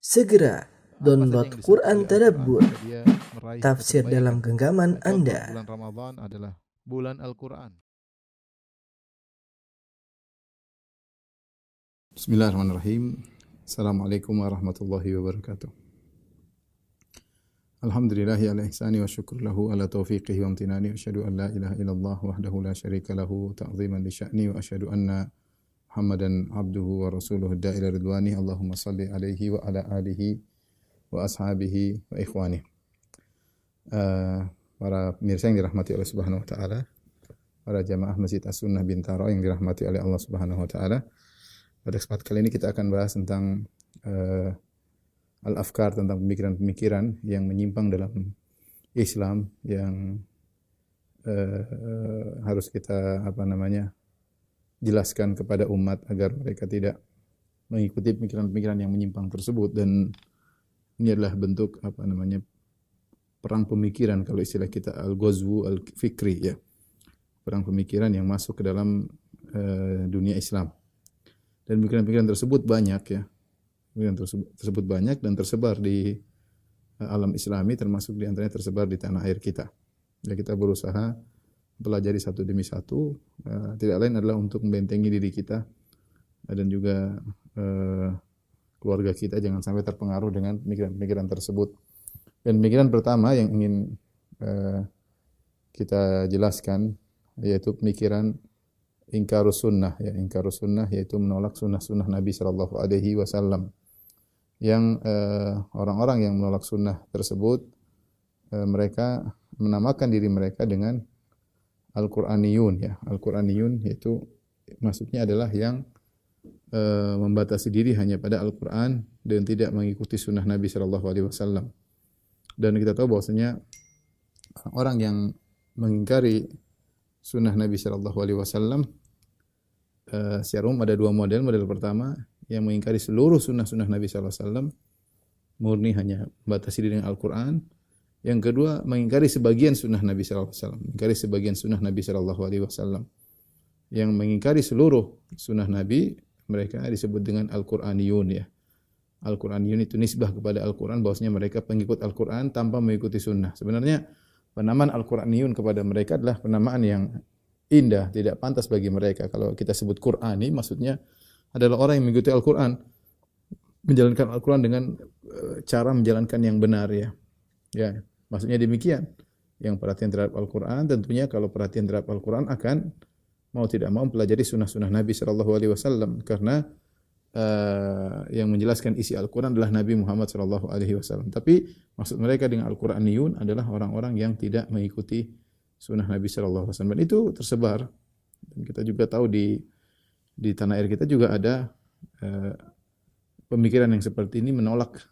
Segera download yang disebut Quran oleh Tadabbur, Al-Quran, dia meraih tafsir dalam kebaikan. genggaman Contoh, Anda. bulan Ramadan adalah bulan Al-Quran. Bismillahirrahmanirrahim. Assalamualaikum warahmatullahi wabarakatuh. Alhamdulillahi ala ihsani wa syukur lahu ala taufiqihi wa amtinani. Asyhadu an la ilaha illallah wahdahu la syarika lahu ta'ziman li sya'ni, wa asyhadu anna Muhammadan abduhu wa rasuluhu da'ila ridwani. Allahumma salli alaihi wa ala alihi wa ashabihi wa ikhwani. Para pemirsa yang dirahmati oleh Subhanahu wa taala, para jamaah Masjid As-Sunnah Bintaro yang dirahmati oleh Allah Subhanahu wa taala. Pada kesempatan kali ini kita akan bahas tentang al-afkar, tentang pemikiran-pemikiran yang menyimpang dalam Islam yang harus kita jelaskan kepada umat agar mereka tidak mengikuti pemikiran-pemikiran yang menyimpang tersebut. Dan ini adalah bentuk perang pemikiran, kalau istilah kita al-ghazwu al-fikri, ya. Perang pemikiran yang masuk ke dalam dunia Islam. Dan pemikiran-pemikiran tersebut banyak, ya. Pemikiran tersebut banyak dan tersebar di alam Islami, termasuk di antaranya tersebar di tanah air kita. Ya, kita berusaha pelajari satu demi satu, tidak lain adalah untuk membentengi diri kita dan juga keluarga kita jangan sampai terpengaruh dengan pemikiran-pemikiran tersebut. Dan pemikiran pertama yang ingin kita jelaskan yaitu pemikiran ingkarus sunnah, ya. Ingkarus sunnah yaitu menolak sunnah-sunnah Nabi sallallahu alaihi wasallam. Yang orang-orang yang menolak sunnah tersebut, mereka menamakan diri mereka dengan Al-Quraniyun, ya. Al-Quraniyun yaitu maksudnya adalah yang membatasi diri hanya pada Al-Quran dan tidak mengikuti sunnah Nabi sallallahu alaihi wasallam. Dan kita tahu bahwasanya orang yang mengingkari sunnah Nabi sallallahu alaihi wasallam secara umum ada dua model. Model pertama yang mengingkari seluruh sunnah-sunnah Nabi sallallahu alaihi wasallam, murni hanya membatasi diri dengan Al-Quran. Yang kedua, mengingkari sebagian sunnah Nabi sallallahu alaihi wasallam, mengingkari sebagian sunnah Nabi sallallahu alaihi wasallam. Yang mengingkari seluruh sunnah Nabi, mereka disebut dengan Al-Quraniyun, ya. Al-Quraniyun itu nisbah kepada Al-Quran, bahwasanya mereka pengikut Al-Quran tanpa mengikuti sunnah. Sebenarnya penamaan Al-Quraniyun kepada mereka adalah penamaan yang indah, tidak pantas bagi mereka. Kalau kita sebut Qur'ani, maksudnya adalah orang yang mengikuti Al-Quran, menjalankan Al-Quran dengan cara menjalankan yang benar, ya. Ya, maksudnya demikian. Yang perhatian terhadap Al-Quran, tentunya kalau perhatian terhadap Al-Quran akan mau tidak mau mempelajari sunnah-sunnah Nabi sallallahu alaihi wasallam, karena yang menjelaskan isi Al-Quran adalah Nabi Muhammad sallallahu alaihi wasallam. Tapi maksud mereka dengan Al-Quraniyun adalah orang-orang yang tidak mengikuti sunnah Nabi sallallahu alaihi wasallam. Dan itu tersebar. Dan kita juga tahu di tanah air kita juga ada pemikiran yang seperti ini, menolak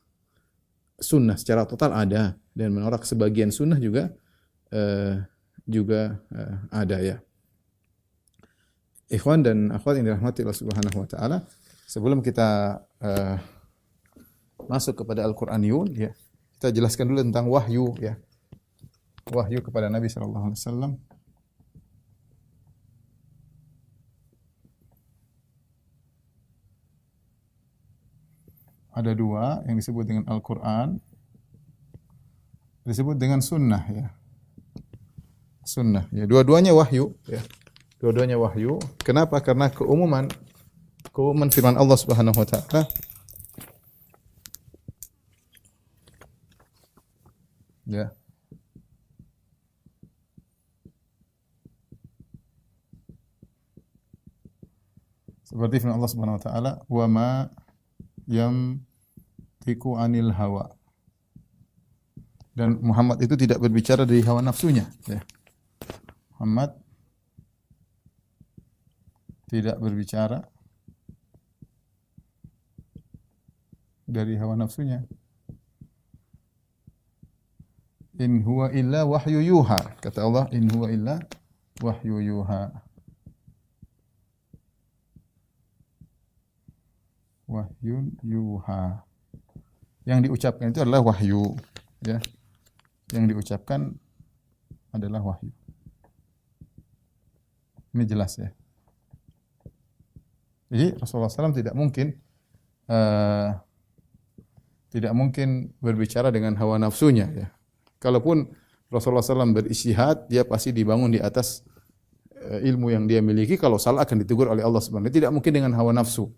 sunnah secara total ada, dan menolak sebagian sunnah juga ada, ya. Ikhwan dan akhwat yang dirahmati Allah Subhanahu wa taala, sebelum kita masuk kepada Al-Quraniyun, ya, kita jelaskan dulu tentang wahyu, ya. Wahyu kepada Nabi sallallahu alaihi wasallam. Ada dua yang disebut dengan Al-Quran, disebut dengan sunnah, ya. Sunnah, ya. Dua-duanya wahyu, ya. Dua-duanya wahyu. Kenapa? Karena keumuman firman Allah Subhanahu wa taala, ya. Seperti firman Allah Subhanahu wa taala, "Wa ma yamtiku anil hawa." Dan Muhammad itu tidak berbicara dari hawa nafsunya, ya. Muhammad tidak berbicara dari hawa nafsunya. In huwa illa wahyu yuha. Kata Allah, in huwa illa wahyu yuha. Wahyun yuha. Yang diucapkan itu adalah wahyu, ya. Yang diucapkan adalah wahyu. Ini jelas, ya. Jadi Rasulullah SAW tidak mungkin tidak mungkin berbicara dengan hawa nafsunya ya. Kalaupun Rasulullah SAW berijtihad, dia pasti dibangun di atas ilmu yang dia miliki. Kalau salah akan ditegur oleh Allah Subhanahu wa taala. Tidak mungkin dengan hawa nafsu.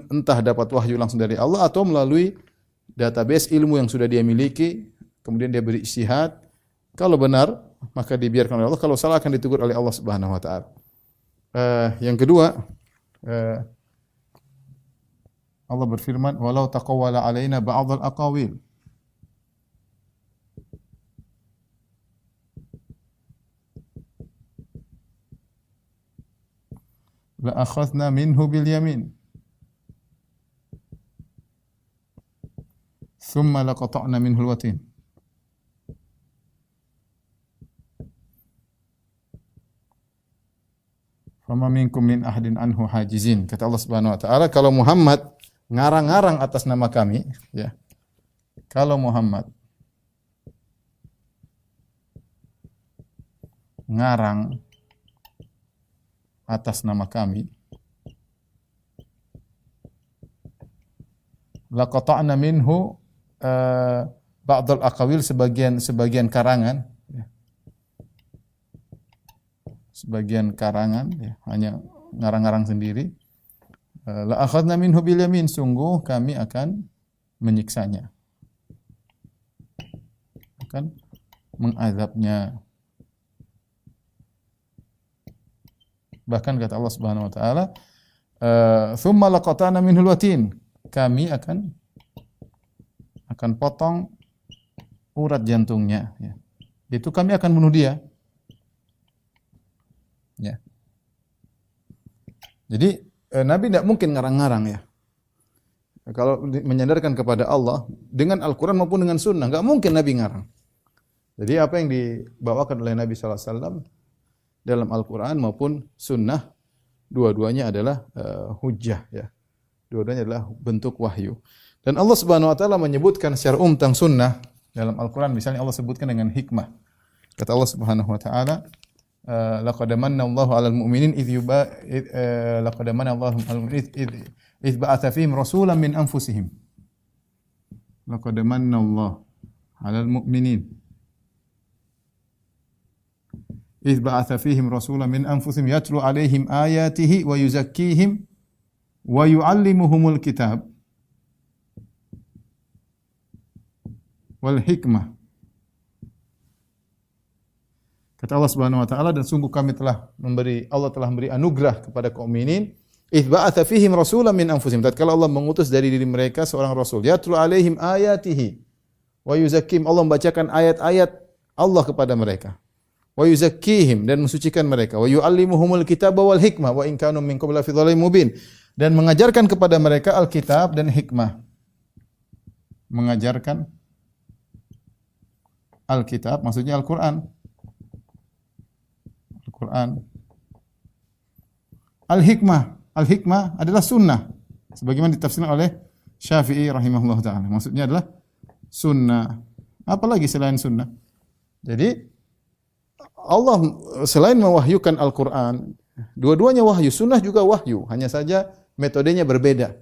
Entah dapat wahyu langsung dari Allah atau melalui database ilmu yang sudah dia miliki, kemudian dia berijtihad. Kalau benar, maka dibiarkan oleh Allah. Kalau salah akan ditegur oleh Allah Subhanahu wa taala. Yang kedua, Allah berfirman, "Walau taqawwala 'alaina ba'd al-aqawil." La akhadna minhu bil yamin. Thumma laqata'na minhu al-watin. Fama minkum min ahadin anhu hajizin. Kata Allah Subhanahu wa taala, kalau Muhammad ngarang-ngarang atas nama kami, ya. Kalau Muhammad ngarang atas nama kami, laqata'na minhu ba'd al-aqawil, sebagian karangan, ya. Sebagian karangan, ya, hanya ngarang-ngarang sendiri. La akhadna minhu bil yamin, sungguh kami akan menyiksanya, akan mengazabnya. Bahkan kata Allah Subhanahu wa taala, "Tsumma laqata'na minhul watin." Kami akan potong urat jantungnya, ya. Itu kami akan bunuh dia. Ya. Jadi Nabi tidak mungkin ngarang-ngarang ya. Kalau menyandarkan kepada Allah dengan Al-Quran maupun dengan Sunnah, nggak mungkin Nabi ngarang. Jadi apa yang dibawakan oleh Nabi SAW dalam Al-Quran maupun Sunnah, dua-duanya adalah hujjah ya. Dua-duanya adalah bentuk wahyu. Dan Allah Subhanahu Wa Taala menyebutkan secara tentang Sunnah dalam Al-Quran. Misalnya Allah sebutkan dengan hikmah. Kata Allah Subhanahu Wa Taala, laqad manna Allahu 'alal mu'minin laqad manna Allahu 'alal mu'minin idh ba'atha fihim rasulan min anfusihim. Laqad manna Allahu 'alal mu'minin idh ba'atha fihim rasulan min anfusihim yatlu 'alaihim ayatihi wa yuzakkihim wa yu'allimuhumul kitab wal hikmah. Kata Allah Subhanahu wa taala, dan sungguh Allah telah memberi anugerah kepada kaum mukminin, idz ba'atsa fihim rasulan min anfusihim. Tatkala Allah mengutus dari diri mereka seorang rasul, yatlu alaihim ayatihi wa yuzakkihim. Allah membacakan ayat-ayat Allah kepada mereka. Wa yuzakkihim, dan mensucikan mereka. Wa yu'allimuhumul kitaba wal hikmah wa in kanu min qablu fi dhalalim mubin. Dan mengajarkan kepada mereka Alkitab dan hikmah. Mengajarkan Alkitab maksudnya Al-Qur'an. Al-Quran. Al-hikmah adalah sunnah. Sebagaimana ditafsirkan oleh Syafi'i rahimahullah ta'ala. Maksudnya adalah sunnah. Apalagi selain sunnah. Jadi Allah selain mewahyukan Al-Quran, dua-duanya wahyu. Sunnah juga wahyu. Hanya saja metodenya berbeda.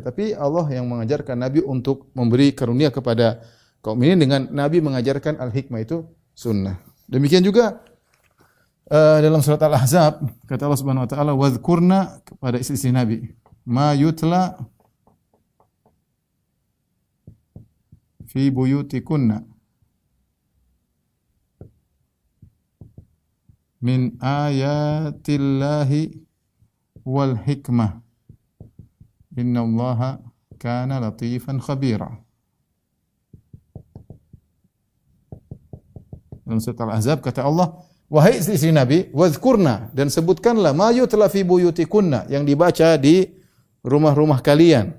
Tapi Allah yang mengajarkan Nabi untuk memberi karunia kepada kaum ini dengan Nabi mengajarkan al-hikmah, itu sunnah. Demikian juga dalam surat Al-Ahzab kata Allah Subhanahu wa taala, "Wadhkurna," kepada istri-istri Nabi, "ma yutla fi buyutikunna min ayatillahi wal hikmah innallaha kana latifan khabira." Dalam surat Al-Ahzab kata Allah, wahai istri Nabi, wadhkurna, dan sebutkanlah ma yutla fi buyutikunna, yang dibaca di rumah-rumah kalian.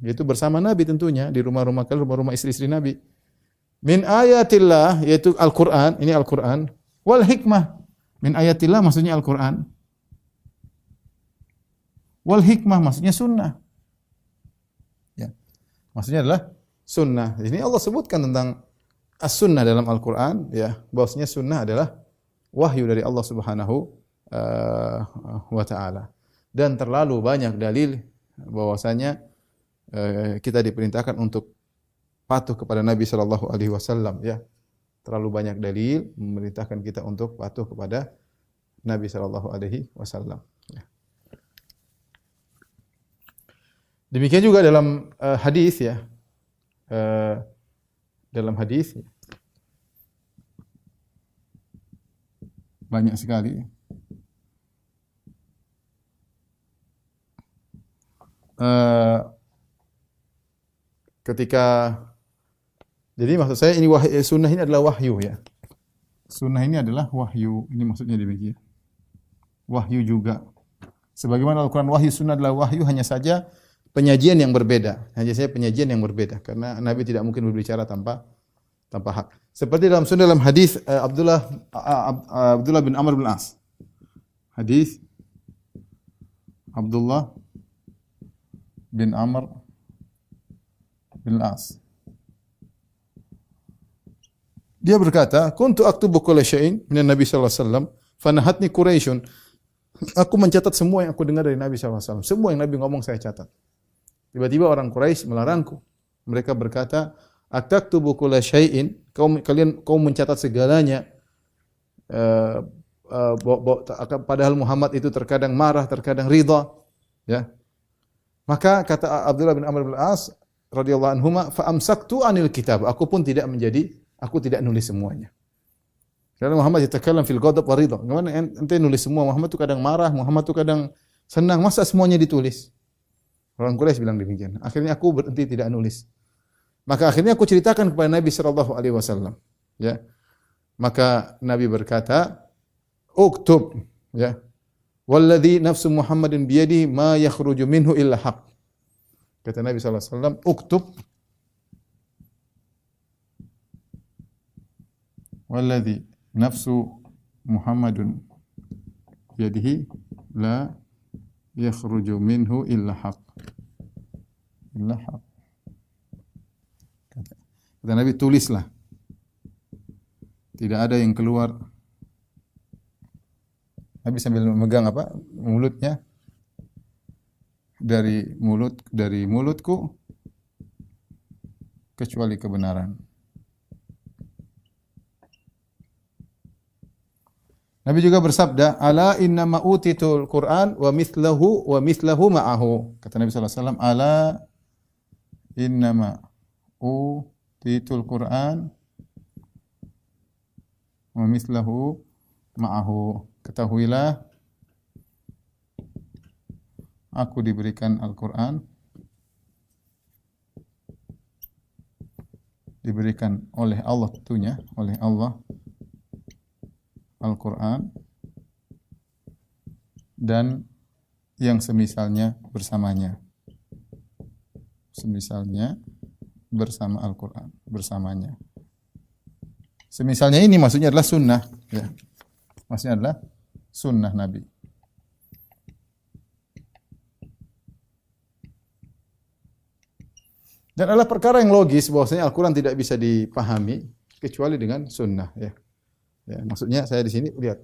Yaitu bersama Nabi tentunya, di rumah-rumah kalian, rumah-rumah istri-istri Nabi. Min ayatillah, yaitu Al-Quran, ini Al-Quran. Wal hikmah, min ayatillah maksudnya Al-Quran. Wal hikmah maksudnya sunnah. Ya. Maksudnya adalah sunnah. Ini Allah sebutkan tentang as-sunnah dalam Al-Quran, ya, bahwasanya sunnah adalah wahyu dari Allah Subhanahu wa taala. Dan terlalu banyak dalil bahwasanya kita diperintahkan untuk patuh kepada Nabi sallallahu alaihi wasallam ya. Terlalu banyak dalil memerintahkan kita untuk patuh kepada Nabi sallallahu alaihi wasallam ya. Demikian juga dalam hadis ya. Dalam hadis banyak sekali. Ketika jadi maksud saya ini sunnah ini adalah wahyu ya. Sunnah ini adalah wahyu. Ini maksudnya demikian. Wahyu juga. Sebagaimana Al-Quran wahyu, sunnah adalah wahyu, hanya saja penyajian yang berbeda. Hanya saja penyajian yang berbeda. Karena Nabi tidak mungkin berbicara tanpa hak. Seperti dalam sunnah, dalam hadis Abdullah bin Amr bin As. Hadis Abdullah bin Amr bin As. Dia berkata, "Kuntu aktubu kulla syai'in minan Nabi sallallahu alaihi wasallam, fanahatni Quraisyun." Aku mencatat semua yang aku dengar dari Nabi sallallahu alaihi wasallam. Semua yang Nabi ngomong saya catat. Tiba-tiba orang Quraisy melarangku. Mereka berkata, "Ataktubu kulla syai'in?" Kau mencatat segalanya. Padahal Muhammad itu terkadang marah, terkadang ridha, ya. Maka kata Abdullah bin Amr bin As radhiyallahu anhuma, "Fa amsaktu anil kitab." Aku tidak nulis semuanya. Karena Muhammad yatakallam fil ghadab wa ridha. Gimana ente nulis semua? Muhammad itu kadang marah, Muhammad itu kadang senang. Masa semuanya ditulis? Orang Quraisy bilang demikian. Akhirnya aku berhenti tidak nulis. Maka akhirnya aku ceritakan kepada Nabi sallallahu alaihi wasallam, ya. Maka Nabi berkata, "Uktub," ya. "Walladzi nafsu Muhammadin biyadihi ma yakhruju minhu illa haqq." Kata Nabi sallallahu alaihi wasallam, "Uktub." Walladzi nafsu Muhammadun biyadihi la yakhruju minhu illa haqq. Illa haqq. Kata Nabi, tulislah. Tidak ada yang keluar. Nabi sambil memegang apa? Mulutnya. Dari mulutku kecuali kebenaran. Nabi juga bersabda, "Ala innama utitul Qur'an wa mithlahu ma'ahu." Kata Nabi sallallahu alaihi wasallam, "Ala innama utitul Qur'an wa mithlahu ma'ahu." Ketahuilah, aku diberikan Al-Qur'an, diberikan oleh Allah tentunya, oleh Allah Al-Quran dan yang semisalnya bersamanya. Semisalnya bersama Al-Quran, bersamanya. Semisalnya ini maksudnya adalah sunnah. Ya. Maksudnya adalah sunnah Nabi. Dan adalah perkara yang logis bahwasanya Al-Quran tidak bisa dipahami kecuali dengan sunnah. Ya. Ya, maksudnya saya di sini lihat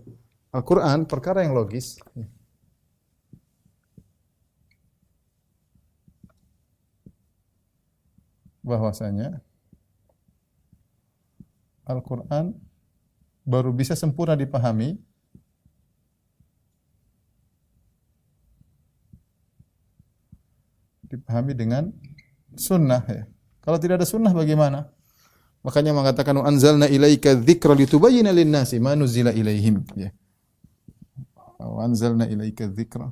Al-Quran perkara yang logis. Bahwasanya Al-Quran baru bisa sempurna dipahami dengan sunnah ya. Kalau tidak ada sunnah bagaimana? Makanya mengatakan anzalna ilaika dzikra litubayyana lin-nasi ma nuzila ilaihim ya. Wa anzalna ilaika dzikra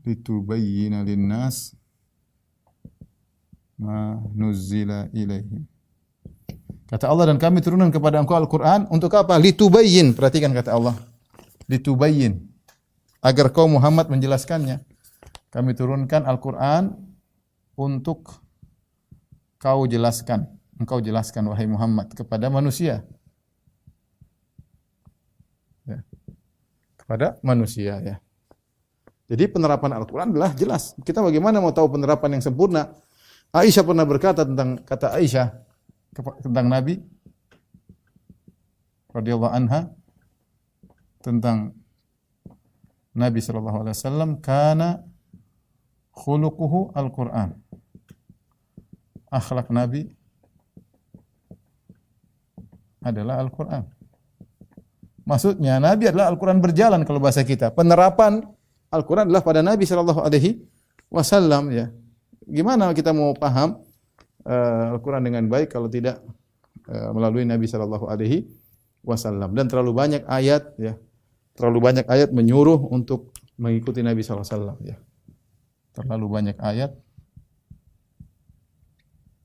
litubayyana lin-nas ma nuzila ilaihim. Kata Allah, dan kami turunkan kepada engkau Al-Quran untuk apa? Litubayyin. Perhatikan kata Allah. Litubayyin. Agar kau Muhammad menjelaskannya. Kami turunkan Al-Quran untuk kau jelaskan. Engkau jelaskan, wahai Muhammad, kepada manusia. Ya. Kepada manusia, ya. Jadi penerapan Al-Quran adalah jelas. Kita bagaimana mau tahu penerapan yang sempurna? Aisyah pernah berkata kata Aisyah tentang Nabi radhiyallahu anha, tentang Nabi sallallahu alaihi wasallam, kana khuluquhu al-Qur'an. Akhlak Nabi adalah Al-Qur'an. Maksudnya Nabi adalah Al-Qur'an berjalan kalau bahasa kita. Penerapan Al-Qur'an adalah pada Nabi sallallahu alaihi wasallam ya. Gimana kita mau paham Al-Qur'an dengan baik kalau tidak melalui Nabi sallallahu alaihi wasallam? Dan terlalu banyak ayat ya. Terlalu banyak ayat menyuruh untuk mengikuti Nabi sallallahu alaihi wasallam ya. Terlalu banyak ayat.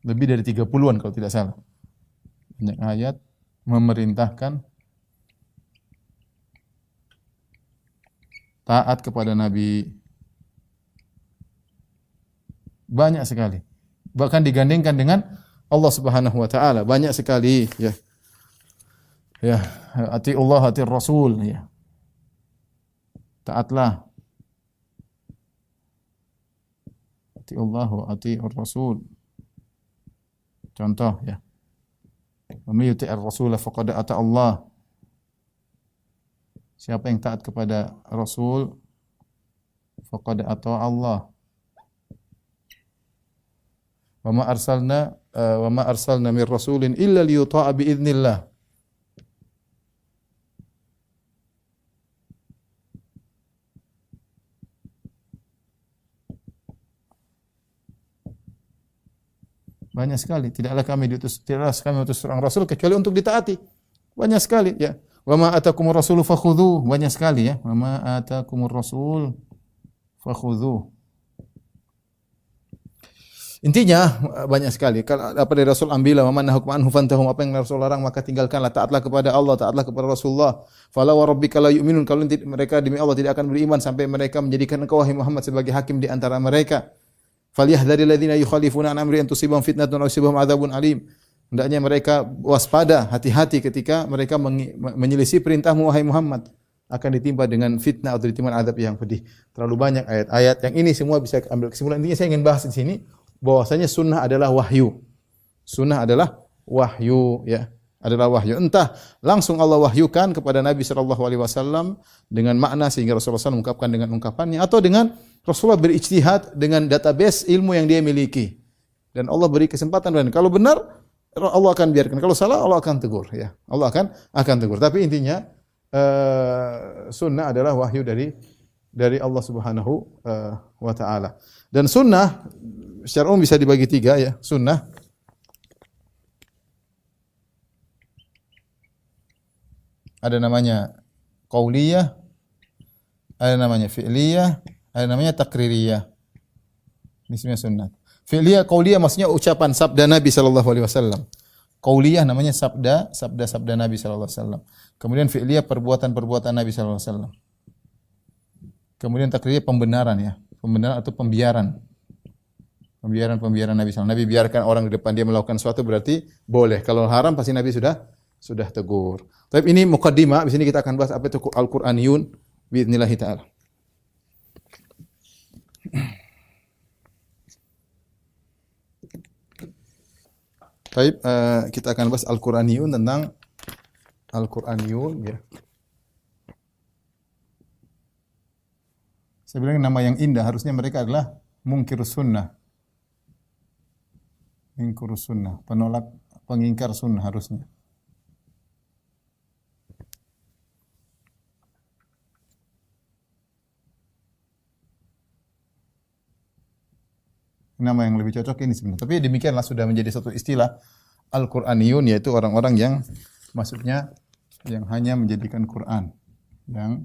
Lebih dari 30-an kalau tidak salah. Banyak ayat memerintahkan taat kepada Nabi. Banyak sekali. Bahkan digandingkan dengan Allah Subhanahu wa taala, banyak sekali ya. Ya, atiullah atir rasul ya. Taatlah. Atiullah wa atiur rasul. Contoh ya. Wa may yuti'ir rasul faqad ata Allah. Siapa yang taat kepada Rasul faqad ata Allah. Wa ma arsalna min rasulin illa liyuta'a bi idznillah. Banyak sekali. Tidaklah kami utus seorang rasul kecuali untuk ditaati. Banyak sekali ya. Wa ma atakumur rasulu fakhudhu. Banyak sekali ya. Wa ma atakumur rasul fakhudhu. Intinya banyak sekali. Kalau apa dari Rasul ambillah, wa man nahakum anhu fantahum, apa yang Rasul larang maka tinggalkanlah. Taatlah kepada Allah, taatlah kepada Rasulullah. Fala wa rabbika la yu'minun, kalau mereka demi Allah tidak akan beriman sampai mereka menjadikan engkau wahai Muhammad sebagai hakim di antara mereka. Falyahdharil ladzina yukhalifuna an amri an tusibahum fitnatun aw yusibahum adzabun alim. Hendaknya mereka waspada, hati-hati ketika mereka menyelisih perintahmu wahai Muhammad, akan ditimpa dengan fitnah atau ditimpa azab yang pedih. Terlalu banyak ayat-ayat yang ini semua bisa ambil kesimpulan. Intinya saya ingin bahas di sini bahwasanya sunnah adalah wahyu. Sunnah adalah wahyu ya. Adalah wahyu. Entah langsung Allah wahyukan kepada Nabi sallallahu alaihi wasallam dengan makna sehingga Rasulullah SAW mengungkapkan dengan ungkapannya, atau dengan Rasulullah berijtihad dengan database ilmu yang dia miliki. Dan Allah beri kesempatan, dan kalau benar Allah akan biarkan, kalau salah Allah akan tegur ya. Allah akan tegur. Tapi intinya sunnah adalah wahyu dari Allah Subhanahu wa taala. Dan sunnah secara umum bisa dibagi tiga ya. Sunnah ada namanya qauliyah, ada namanya fi'liyah, ada namanya takririyah. Ini semua sunnah. Fi'liyah, qauliyah maksudnya ucapan sabda Nabi sallallahu alaihi wasallam. Qauliyah namanya sabda Nabi sallallahu alaihi wasallam. Kemudian fi'liyah perbuatan Nabi sallallahu alaihi wasallam. Kemudian takririyah pembenaran ya. Pembenaran atau pembiaran. Pembiaran Nabi sallallahu alaihi wasallam. Nabi biarkan orang di depan dia melakukan sesuatu berarti boleh. Kalau haram pasti Nabi sudah tegur. Tapi ini muqaddimah, di sini kita akan bahas apa itu Al-Qur'aniyun biidznillah taala. Baik, kita akan bahas Al-Qur'aniyun, tentang Al-Qur'aniyun ya. Saya bilang nama yang indah, harusnya mereka adalah munkirus sunnah. Munkirus sunnah, penolak, pengingkar sunnah harusnya. Nama yang lebih cocok ini sebenarnya. Tapi demikianlah sudah menjadi satu istilah Al-Qur'aniyun, yaitu orang-orang yang maksudnya yang hanya menjadikan Quran, yang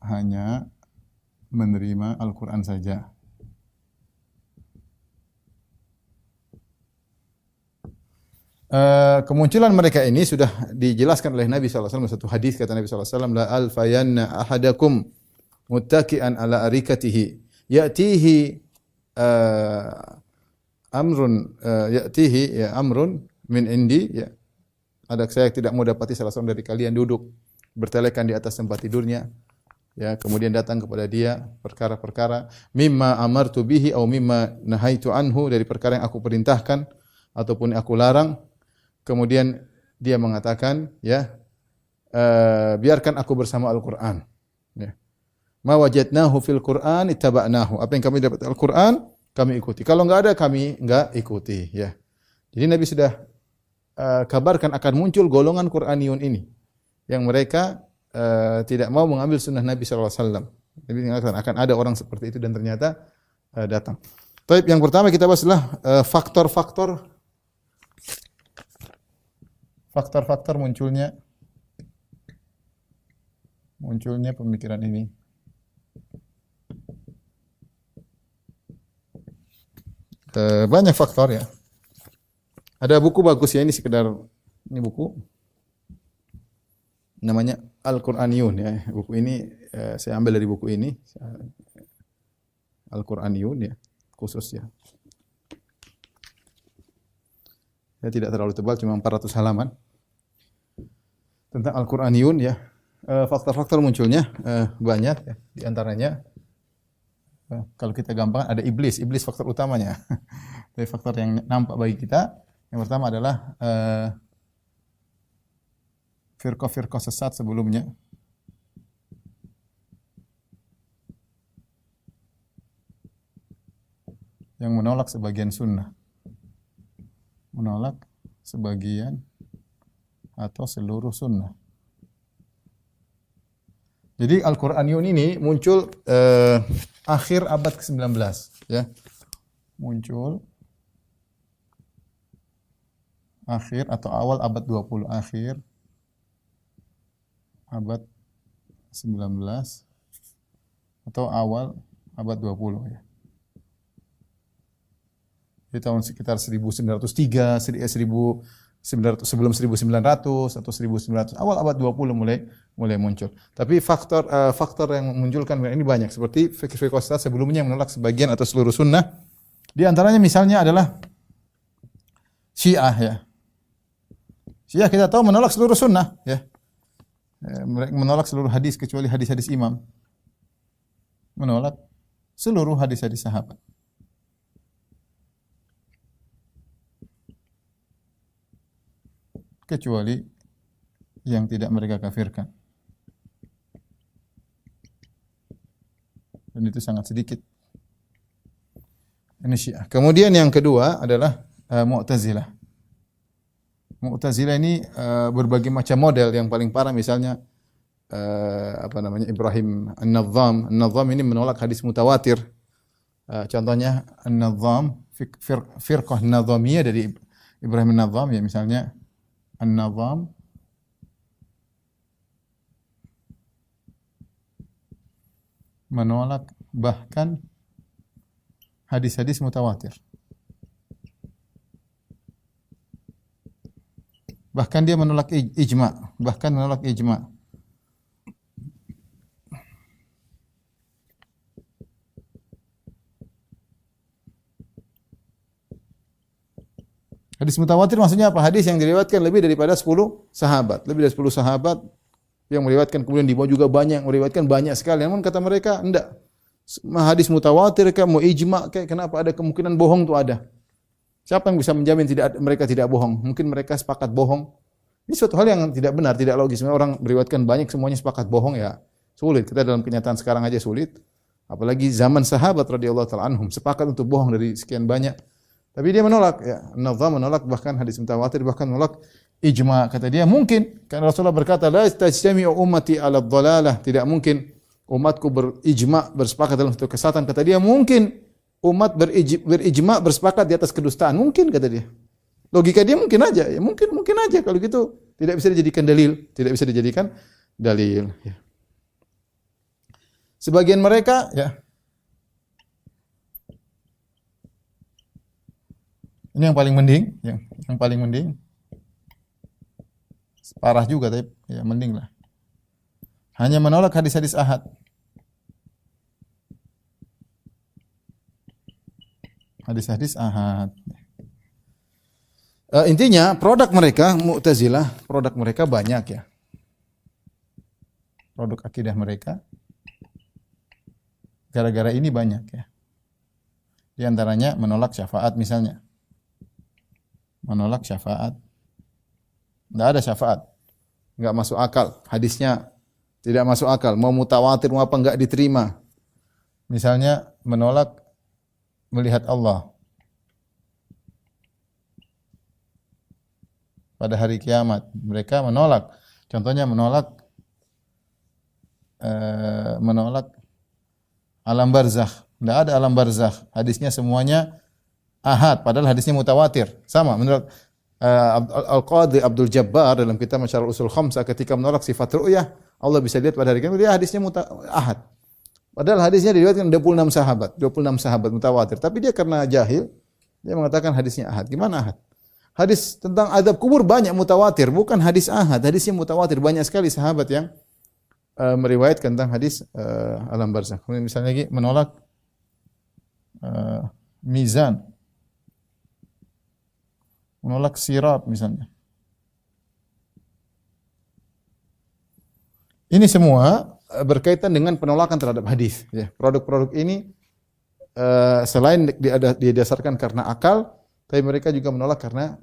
hanya menerima Al-Quran saja. Kemunculan mereka ini sudah dijelaskan oleh Nabi SAW. Satu hadis kata Nabi SAW, la alfayanna ahadakum muttaki'an ala arikatihi ya'tihi amrun min indi ya. Ada saya tidak mau dapati salah seorang dari kalian duduk bertelekan di atas tempat tidurnya ya, kemudian datang kepada dia perkara-perkara mimma amartu bihi au mimma nahaitu anhu, dari perkara yang aku perintahkan ataupun aku larang. Kemudian dia mengatakan ya, biarkan aku bersama Al-Qur'an. Ya. Ma wajadnahu fil Qur'an ittaba'nahu. Apa yang kami dapat Al-Qur'an, kami ikuti. Kalau enggak ada, kami enggak ikuti, ya. Jadi Nabi sudah kabarkan akan muncul golongan Qur'aniyun ini yang mereka tidak mau mengambil sunnah Nabi sallallahu alaihi wasallam. Nabi mengatakan akan ada orang seperti itu dan ternyata datang. Baik, yang pertama kita bahas adalah faktor-faktor munculnya pemikiran ini. Banyak faktor ya. Ada buku bagus ya, ini buku namanya Al-Qur'aniyun ya. Buku ini saya ambil dari buku ini Al-Qur'aniyun ya, khusus ya. Ya tidak terlalu tebal, cuma 400 halaman tentang Al-Qur'aniyun ya. Faktor-faktor munculnya banyak ya. Di antaranya kalau kita gampang ada iblis faktor utamanya. Dari faktor yang nampak bagi kita, yang pertama adalah firqah-firqah sesat sebelumnya. Yang menolak sebagian sunnah. Menolak sebagian atau seluruh sunnah. Jadi Al-Qur'aniyun ini muncul akhir abad ke-19 ya. Muncul akhir atau awal abad 20, akhir abad 19 atau awal abad 20 ya. Di tahun sekitar 1903, 1900 sebelum 1900 atau 1900, awal abad 20 mulai muncul. Tapi faktor yang memunculkan ini banyak, seperti fikih sebelumnya yang menolak sebagian atau seluruh sunnah. Di antaranya misalnya adalah Syiah ya. Syiah kita tahu menolak seluruh sunnah ya. Mereka menolak seluruh hadis kecuali hadis-hadis imam. Menolak seluruh hadis-hadis sahabat. Kecuali yang tidak mereka kafirkan. Dan itu sangat sedikit. Ini Syiah. Kemudian yang kedua adalah Mu'tazilah. Mu'tazilah ini berbagai macam model. Yang paling parah misalnya Ibrahim An-Nadham. An-Nadham ini menolak hadis mutawatir. Contohnya An-Nadham, firqah Nadhamiyah dari Ibrahim An-Nadham ya, misalnya An-Nadham menolak bahkan hadis-hadis mutawatir. Bahkan dia menolak ijma, Hadis mutawatir maksudnya apa? Hadis yang diriwayatkan lebih daripada 10 sahabat. Lebih dari 10 sahabat yang meriwayatkan, kemudian di bawah juga banyak yang meriwayatkan banyak sekali. Namun kata mereka, enggak. Hadis mutawatir mau ijma kayak kenapa ada kemungkinan bohong itu ada. Siapa yang bisa menjamin mereka tidak bohong? Mungkin mereka sepakat bohong. Ini suatu hal yang tidak benar, tidak logis. Orang meriwayatkan banyak semuanya sepakat bohong ya sulit. Kita dalam kenyataan sekarang aja sulit. Apalagi zaman sahabat radhiyallahu taala anhum sepakat untuk bohong dari sekian banyak. Tapi dia menolak ya. An-Nadham menolak bahkan hadis mutawatir, bahkan menolak ijma. Kata dia mungkin karena Rasulullah berkata la tajtami'u ummati 'ala dhalalah, tidak mungkin umatku berijma bersepakat dalam satu kesesatan. Kata dia mungkin umat berijma bersepakat di atas kedustaan. Mungkin kata dia. Logika dia mungkin aja. Ya mungkin aja kalau gitu tidak bisa dijadikan dalil, ya. Sebagian mereka ya. Ini yang paling mending, parah juga tapi ya mending lah. Hanya menolak hadis-hadis ahad. Hadis-hadis ahad. Intinya produk mereka Mu'tazilah, produk mereka banyak ya. Produk akidah mereka gara-gara ini banyak ya. Di antaranya menolak syafaat misalnya. Menolak syafaat. Tidak ada syafaat. enggak masuk akal, hadisnya tidak masuk akal, mau mutawatir mau apa enggak diterima. Misalnya menolak melihat Allah pada hari kiamat. Mereka menolak. Contohnya menolak alam barzakh. Tidak ada alam barzakh. Hadisnya semuanya ahad, padahal hadisnya mutawatir. Sama menurut Al-Qadhi Abdul Jabbar dalam kitab Masyarul Usul Khamsah ketika menolak sifat ru'yah, Allah bisa lihat pada hari kiamat, dia hadisnya ahad. Padahal hadisnya diriwayatkan 26 sahabat mutawatir. Tapi dia karena jahil, dia mengatakan hadisnya ahad. Gimana ahad? Hadis tentang azab kubur banyak mutawatir, bukan hadis ahad. Hadisnya mutawatir, banyak sekali sahabat yang meriwayatkan tentang hadis alam barzakh. Kemudian misalnya lagi menolak mizan, menolak sirat misalnya. Ini semua berkaitan dengan penolakan terhadap hadis. Ya, produk-produk ini selain didasarkan karena akal, tapi mereka juga menolak karena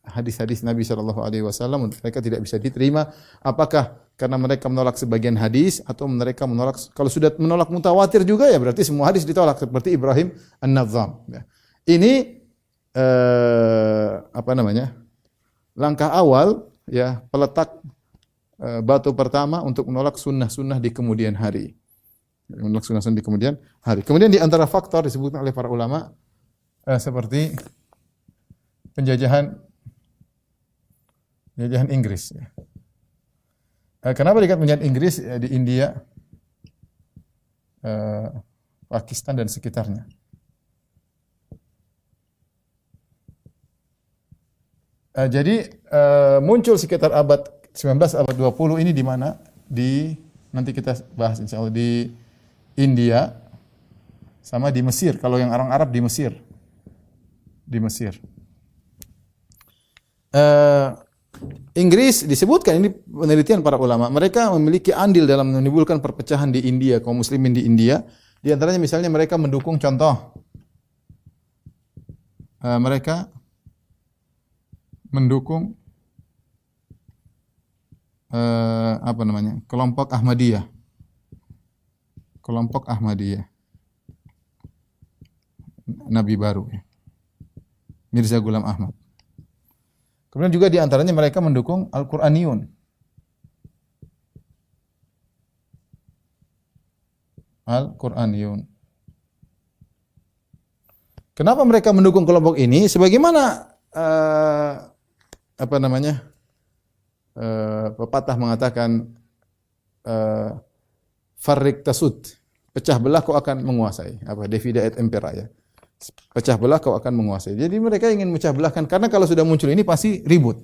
hadis-hadis Nabi Shallallahu Alaihi Wasallam. Mereka tidak bisa diterima. Apakah karena mereka menolak sebagian hadis atau mereka menolak? Kalau sudah menolak mutawatir juga ya berarti semua hadis ditolak. Seperti Ibrahim An-Nadham. Ya. Ini langkah awal, ya, peletak batu pertama untuk menolak sunnah-sunnah di kemudian hari. Menolak sunnah-sunnah di kemudian hari. Kemudian di antara faktor disebutkan oleh para ulama seperti penjajahan Inggris. Kenapa dikatakan penjajahan Inggris di India, Pakistan dan sekitarnya? Jadi muncul sekitar abad 19, abad 20 ini di mana? Nanti kita bahas insyaallah di India sama di Mesir. Kalau yang orang Arab di Mesir. Di Mesir. Inggris disebutkan, ini penelitian para ulama, mereka memiliki andil dalam menimbulkan perpecahan di India, kaum muslimin di India. Di antaranya misalnya mereka mendukung mereka mendukung kelompok Ahmadiyah. Kelompok Ahmadiyah. Nabi baru, ya. Mirza Ghulam Ahmad. Kemudian juga di antaranya mereka mendukung Al-Qur'aniyun. Al-Qur'aniyun. Kenapa mereka mendukung kelompok ini? Sebagaimana pepatah mengatakan farrik tasud, pecah belah kau akan menguasai. Divide et impera, ya. Pecah belah kau akan menguasai. Jadi mereka ingin memecah belahkan karena kalau sudah muncul ini pasti ribut.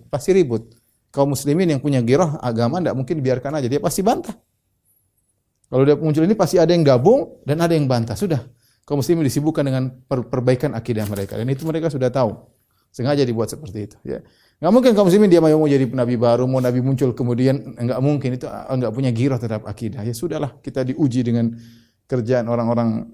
Kaum muslimin yang punya ghirah agama tidak mungkin biarkan aja, dia pasti bantah. Kalau udah muncul ini pasti ada yang gabung dan ada yang bantah. Sudah, kaum muslimin disibukkan dengan perbaikan akidah mereka dan itu mereka sudah tahu. Sengaja dibuat seperti itu, ya. Enggak mungkin kaum muslimin dia mau jadi nabi baru, mau nabi muncul kemudian, enggak mungkin, itu enggak punya ghirah terhadap akidah. Ya sudahlah, kita diuji dengan kerjaan orang-orang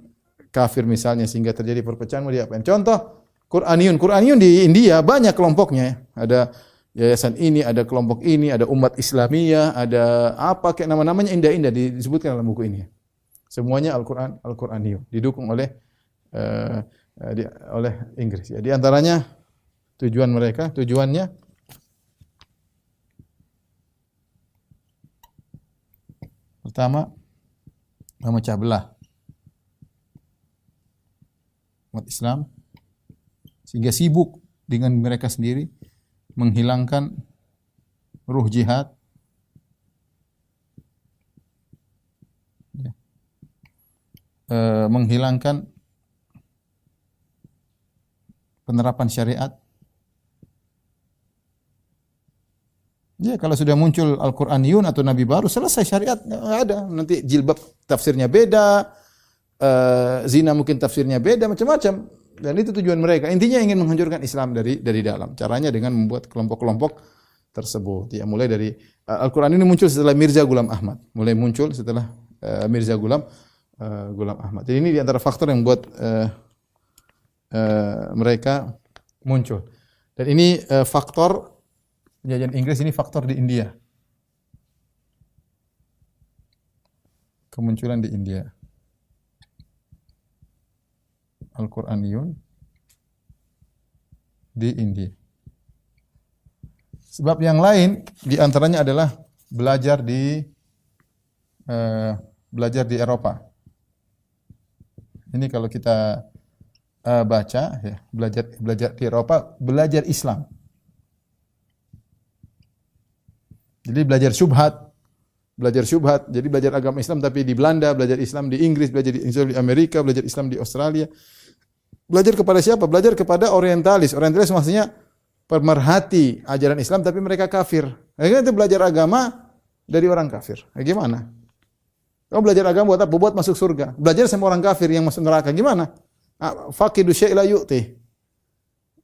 kafir misalnya sehingga terjadi perpecahan, mau diapain? Contoh Qur'aniyun di India banyak kelompoknya. Ada yayasan ini, ada kelompok ini, ada umat Islamiyah, ada apa kayak nama-namanya indah-indah disebutkan dalam buku ini. Semuanya Al-Qur'aniyun, didukung oleh Inggris. Ya, di antaranya tujuannya pertama memecah belah umat Islam sehingga sibuk dengan mereka sendiri, menghilangkan ruh jihad, menghilangkan penerapan syariat. Ya, kalau sudah muncul Al-Qur'aniyun atau Nabi baru, selesai syariat, nggak ada. Nanti jilbab tafsirnya beda, zina mungkin tafsirnya beda, macam-macam. Dan itu tujuan mereka. Intinya ingin menghancurkan Islam dari dalam. Caranya dengan membuat kelompok-kelompok tersebut. Ya, mulai dari Al-Qur'an ini muncul setelah Mirza Ghulam Ahmad. Ghulam Ahmad. Jadi ini di antara faktor yang membuat mereka muncul. Dan ini faktor penjajahan Inggris, ini faktor di India. kemunculan di India. Al-Quraniyun di India. Sebab yang lain di antaranya adalah belajar di Eropa. Ini kalau kita baca ya, belajar di Eropa, belajar Islam. Jadi belajar syubhat, jadi belajar agama Islam tapi di Belanda, belajar Islam di Inggris, belajar di Amerika, belajar Islam di Australia. Belajar kepada siapa? Belajar kepada orientalis. Orientalis maksudnya pemerhati ajaran Islam tapi mereka kafir. Akhirnya itu belajar agama dari orang kafir. Gimana? Kamu belajar agama buat apa? Buat masuk surga. Belajar sama orang kafir yang masuk neraka. Gimana? Faqidu syai' la yu'ti.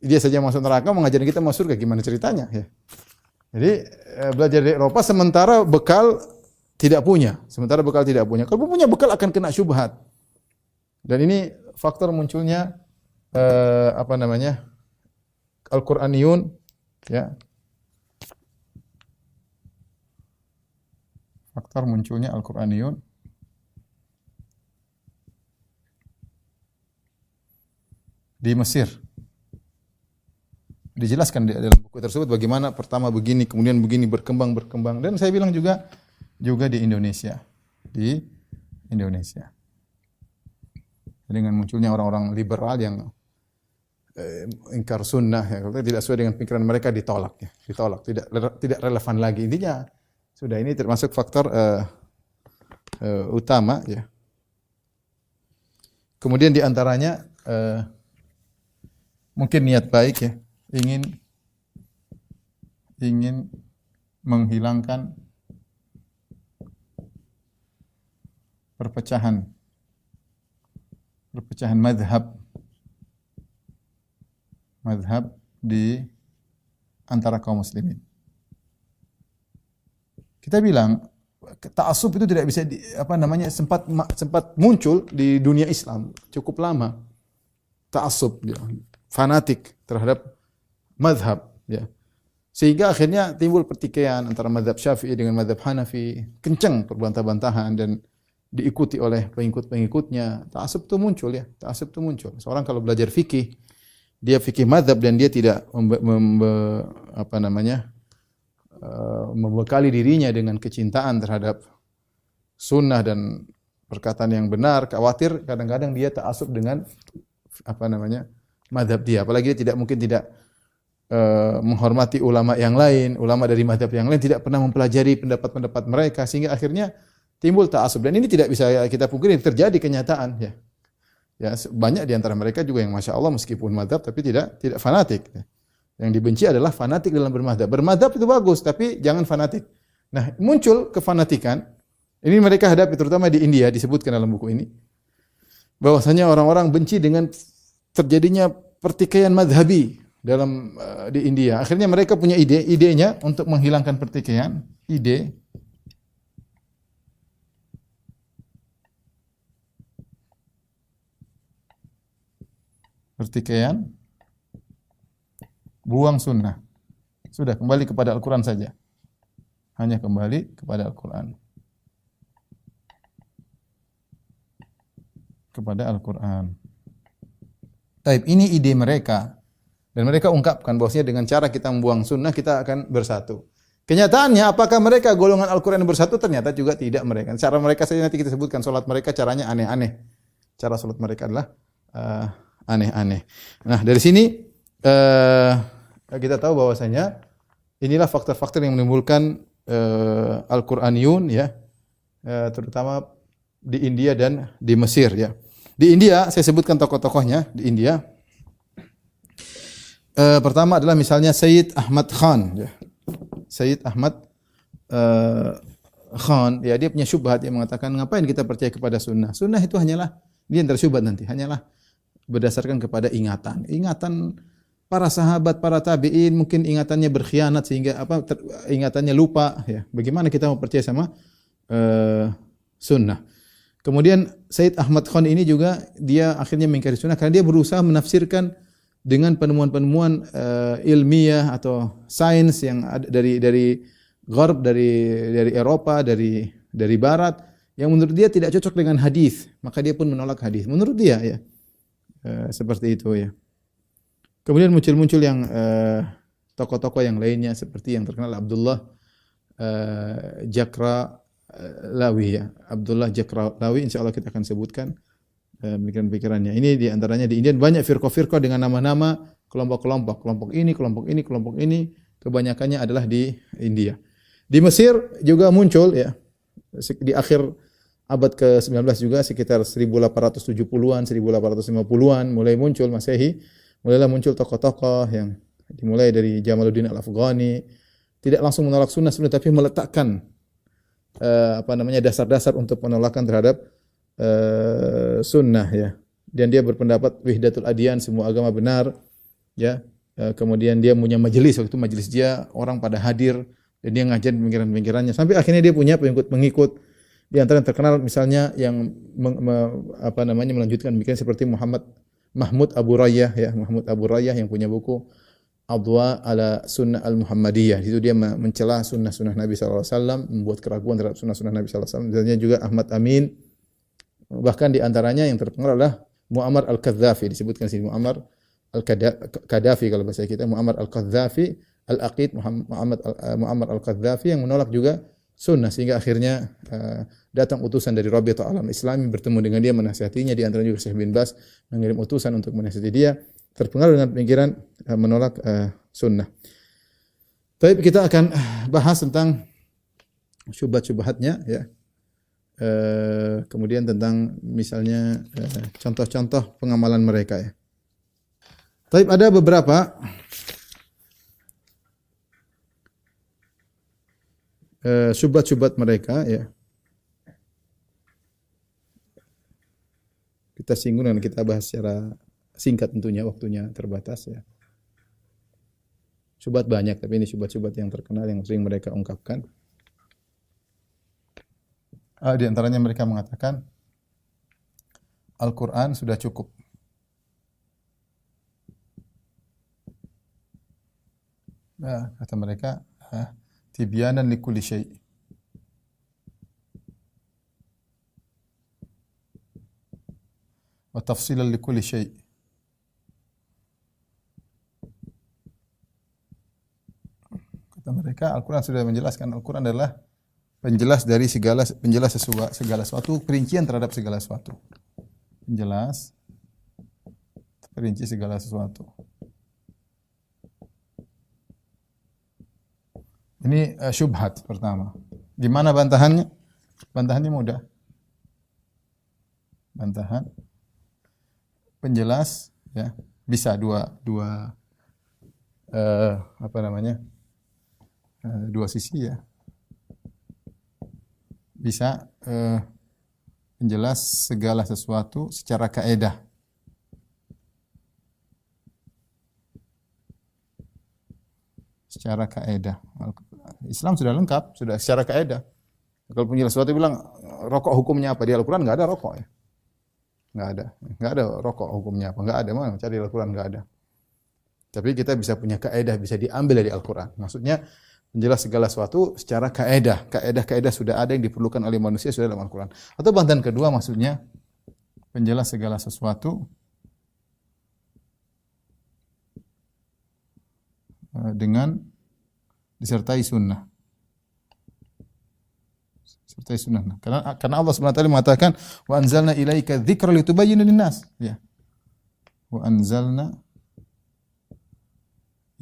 Dia saja masuk neraka mengajarin kita masuk surga. Gimana ceritanya? Ya. Jadi belajar di Eropa sementara bekal tidak punya. Kalau punya bekal akan kena syubhat. Dan ini faktor munculnya Al-Quraniyun ya. Faktor munculnya Al-Quraniyun di Mesir. Dijelaskan di dalam buku tersebut bagaimana pertama begini, kemudian begini berkembang. Dan saya bilang juga di Indonesia. Dengan munculnya orang-orang liberal yang ingkar sunnah ya, kalau tidak sesuai dengan pikiran mereka ditolak, tidak relevan lagi. Intinya sudah ini termasuk faktor utama ya. Kemudian di antaranya mungkin niat baik ya, ingin menghilangkan perpecahan mazhab di antara kaum muslimin. Kita bilang ta'assub itu tidak bisa sempat muncul di dunia Islam cukup lama. Ta'assub ya, fanatik terhadap mazhab ya. Sehingga akhirnya timbul pertikaian antara mazhab Syafi'i dengan mazhab Hanafi, kencang perbantah-bantahan dan diikuti oleh pengikut-pengikutnya. Ta'assub itu muncul ya, Seorang kalau belajar fikih, dia fikih mazhab dan dia tidak membekali dirinya dengan kecintaan terhadap sunnah dan perkataan yang benar, khawatir kadang-kadang dia ta'assub dengan mazhab dia. Apalagi dia tidak menghormati ulama yang lain, ulama dari mazhab yang lain, tidak pernah mempelajari pendapat-pendapat mereka, sehingga akhirnya timbul ta'assub. Dan ini tidak bisa kita pungkiri, terjadi kenyataan ya. Ya, banyak di antara mereka juga yang masya Allah meskipun mazhab tapi tidak fanatik. Yang dibenci adalah fanatik dalam bermazhab. Bermazhab itu bagus tapi jangan fanatik. Nah, muncul kefanatikan. Ini mereka hadapi terutama di India, disebutkan dalam buku ini. Bahwasanya orang-orang benci dengan terjadinya pertikaian mazhabi di India. Akhirnya mereka punya idenya untuk menghilangkan pertikaian, buang sunnah. Sudah kembali kepada Al-Quran saja. Hanya kembali kepada Al-Quran. Taib, ini ide mereka. Dan mereka ungkapkan bahwasanya dengan cara kita membuang sunnah, kita akan bersatu. Kenyataannya, apakah mereka golongan Al-Quran yang bersatu? Ternyata juga tidak mereka. Cara mereka saja nanti kita sebutkan, salat mereka caranya aneh-aneh. Cara salat mereka adalah aneh-aneh. Nah, dari sini kita tahu bahwasanya inilah faktor-faktor yang menimbulkan Al-Quraniyun ya, terutama di India dan di Mesir ya. Di India saya sebutkan tokoh-tokohnya di India. Pertama adalah misalnya Sayyid Ahmad Khan ya. Sayyid Ahmad Khan ya, dia punya syubhat yang mengatakan ngapain kita percaya kepada sunnah? Sunnah itu hanyalah, dia yang tersyubhat nanti, hanyalah berdasarkan kepada ingatan para sahabat, para tabi'in, mungkin ingatannya berkhianat sehingga ingatannya lupa ya. Bagaimana kita mau percaya sama sunnah? Kemudian Sayyid Ahmad Khan ini juga dia akhirnya mengingkari sunnah karena dia berusaha menafsirkan dengan penemuan-penemuan ilmiah atau sains yang ada dari Gharb, dari Eropa, dari barat yang menurut dia tidak cocok dengan hadis, maka dia pun menolak hadis. Menurut dia ya. Seperti itu ya. Kemudian muncul yang tokoh-tokoh yang lainnya seperti yang terkenal Abdullah Jakralawi ya. Abdullah Jakralawi insyaallah kita akan sebutkan pemikiran-pemikirannya. Ini di antaranya di India banyak firqah-firqah dengan nama-nama kelompok-kelompok, kelompok ini, kebanyakannya adalah di India. Di Mesir juga muncul ya di akhir abad ke-19 juga sekitar 1870-an, 1850-an mulai muncul Masehi, mulailah muncul tokoh-tokoh yang dimulai dari Jamaluddin Al-Afghani, tidak langsung menolak sunnah tapi meletakkan dasar-dasar untuk penolakan terhadap sunnah ya. Dan dia berpendapat wahdatul adyan, semua agama benar ya. Kemudian dia punya majelis, waktu itu majelis dia orang pada hadir dan dia ngajar pemikiran-pemikirannya sampai akhirnya dia punya pengikut-pengikut. Di antara yang terkenal misalnya yang melanjutkan pemikiran seperti Mahmud Abu Rayyah ya, Mahmud Abu Rayyah yang punya buku Adwa ala Sunnah al-Muhammadiyah. Di situ dia mencela sunnah-sunnah Nabi sallallahu alaihi wasallam, membuat keraguan terhadap sunnah-sunnah Nabi sallallahu alaihi wasallam. Dan juga Ahmad Amin. Bahkan di antaranya yang terkenal adalah Muammar al-Kadzafi, disebutkan sini Muammar al-Qaddafi kalau bahasa kita, Muammar al-Qaddafi, Al-Aqid Muammar al-Qaddafi yang menolak juga sunnah sehingga akhirnya datang utusan dari Rabi'atul Alam Islami bertemu dengan dia menasihatinya, di antara juga Syekh bin Baz mengirim utusan untuk menasihati dia, terpengaruh dengan pemikiran menolak sunnah. Tapi kita akan bahas tentang syubhat-syubhatnya ya. Kemudian tentang misalnya contoh-contoh pengamalan mereka ya. Tapi ada beberapa syubhat-syubhat mereka ya. Kita singgung dan kita bahas secara singkat tentunya, waktunya terbatas ya. Syubhat banyak, tapi ini syubhat-syubhat yang terkenal yang sering mereka ungkapkan. Di antaranya mereka mengatakan Al-Quran sudah cukup. Nah, kata mereka tibyanan likulli syai'. Wa tafsilan likulli syai'. Kata mereka Al-Quran sudah menjelaskan, Al-Quran adalah penjelas dari segala sesuatu, perincian terhadap segala sesuatu. Penjelas perinci segala sesuatu. Ini syubhat pertama. Gimana bantahannya? Bantahannya mudah. Bantahan penjelas ya, bisa dua dua sisi ya. Bisa penjelas segala sesuatu secara kaedah. Secara kaedah. Islam sudah lengkap, sudah secara kaedah. Kalau penjelas sesuatu bilang rokok hukumnya apa, di Al-Quran enggak ada rokok ya. Enggak ada rokok hukumnya apa, enggak ada, mana cari di Al-Quran enggak ada. Tapi kita bisa punya kaedah, bisa diambil dari Al-Quran. Maksudnya menjelas segala sesuatu secara kaedah. Kaedah sudah ada yang diperlukan oleh manusia sudah dalam Al-Quran. Atau bantahan kedua maksudnya penjelas segala sesuatu dengan disertai sunnah. Disertai sunnah. Karena Allah Subhanahu wa taala mengatakan wa anzalna ilaika dzikra litubayyana lin-nas. Ya. Wa anzalna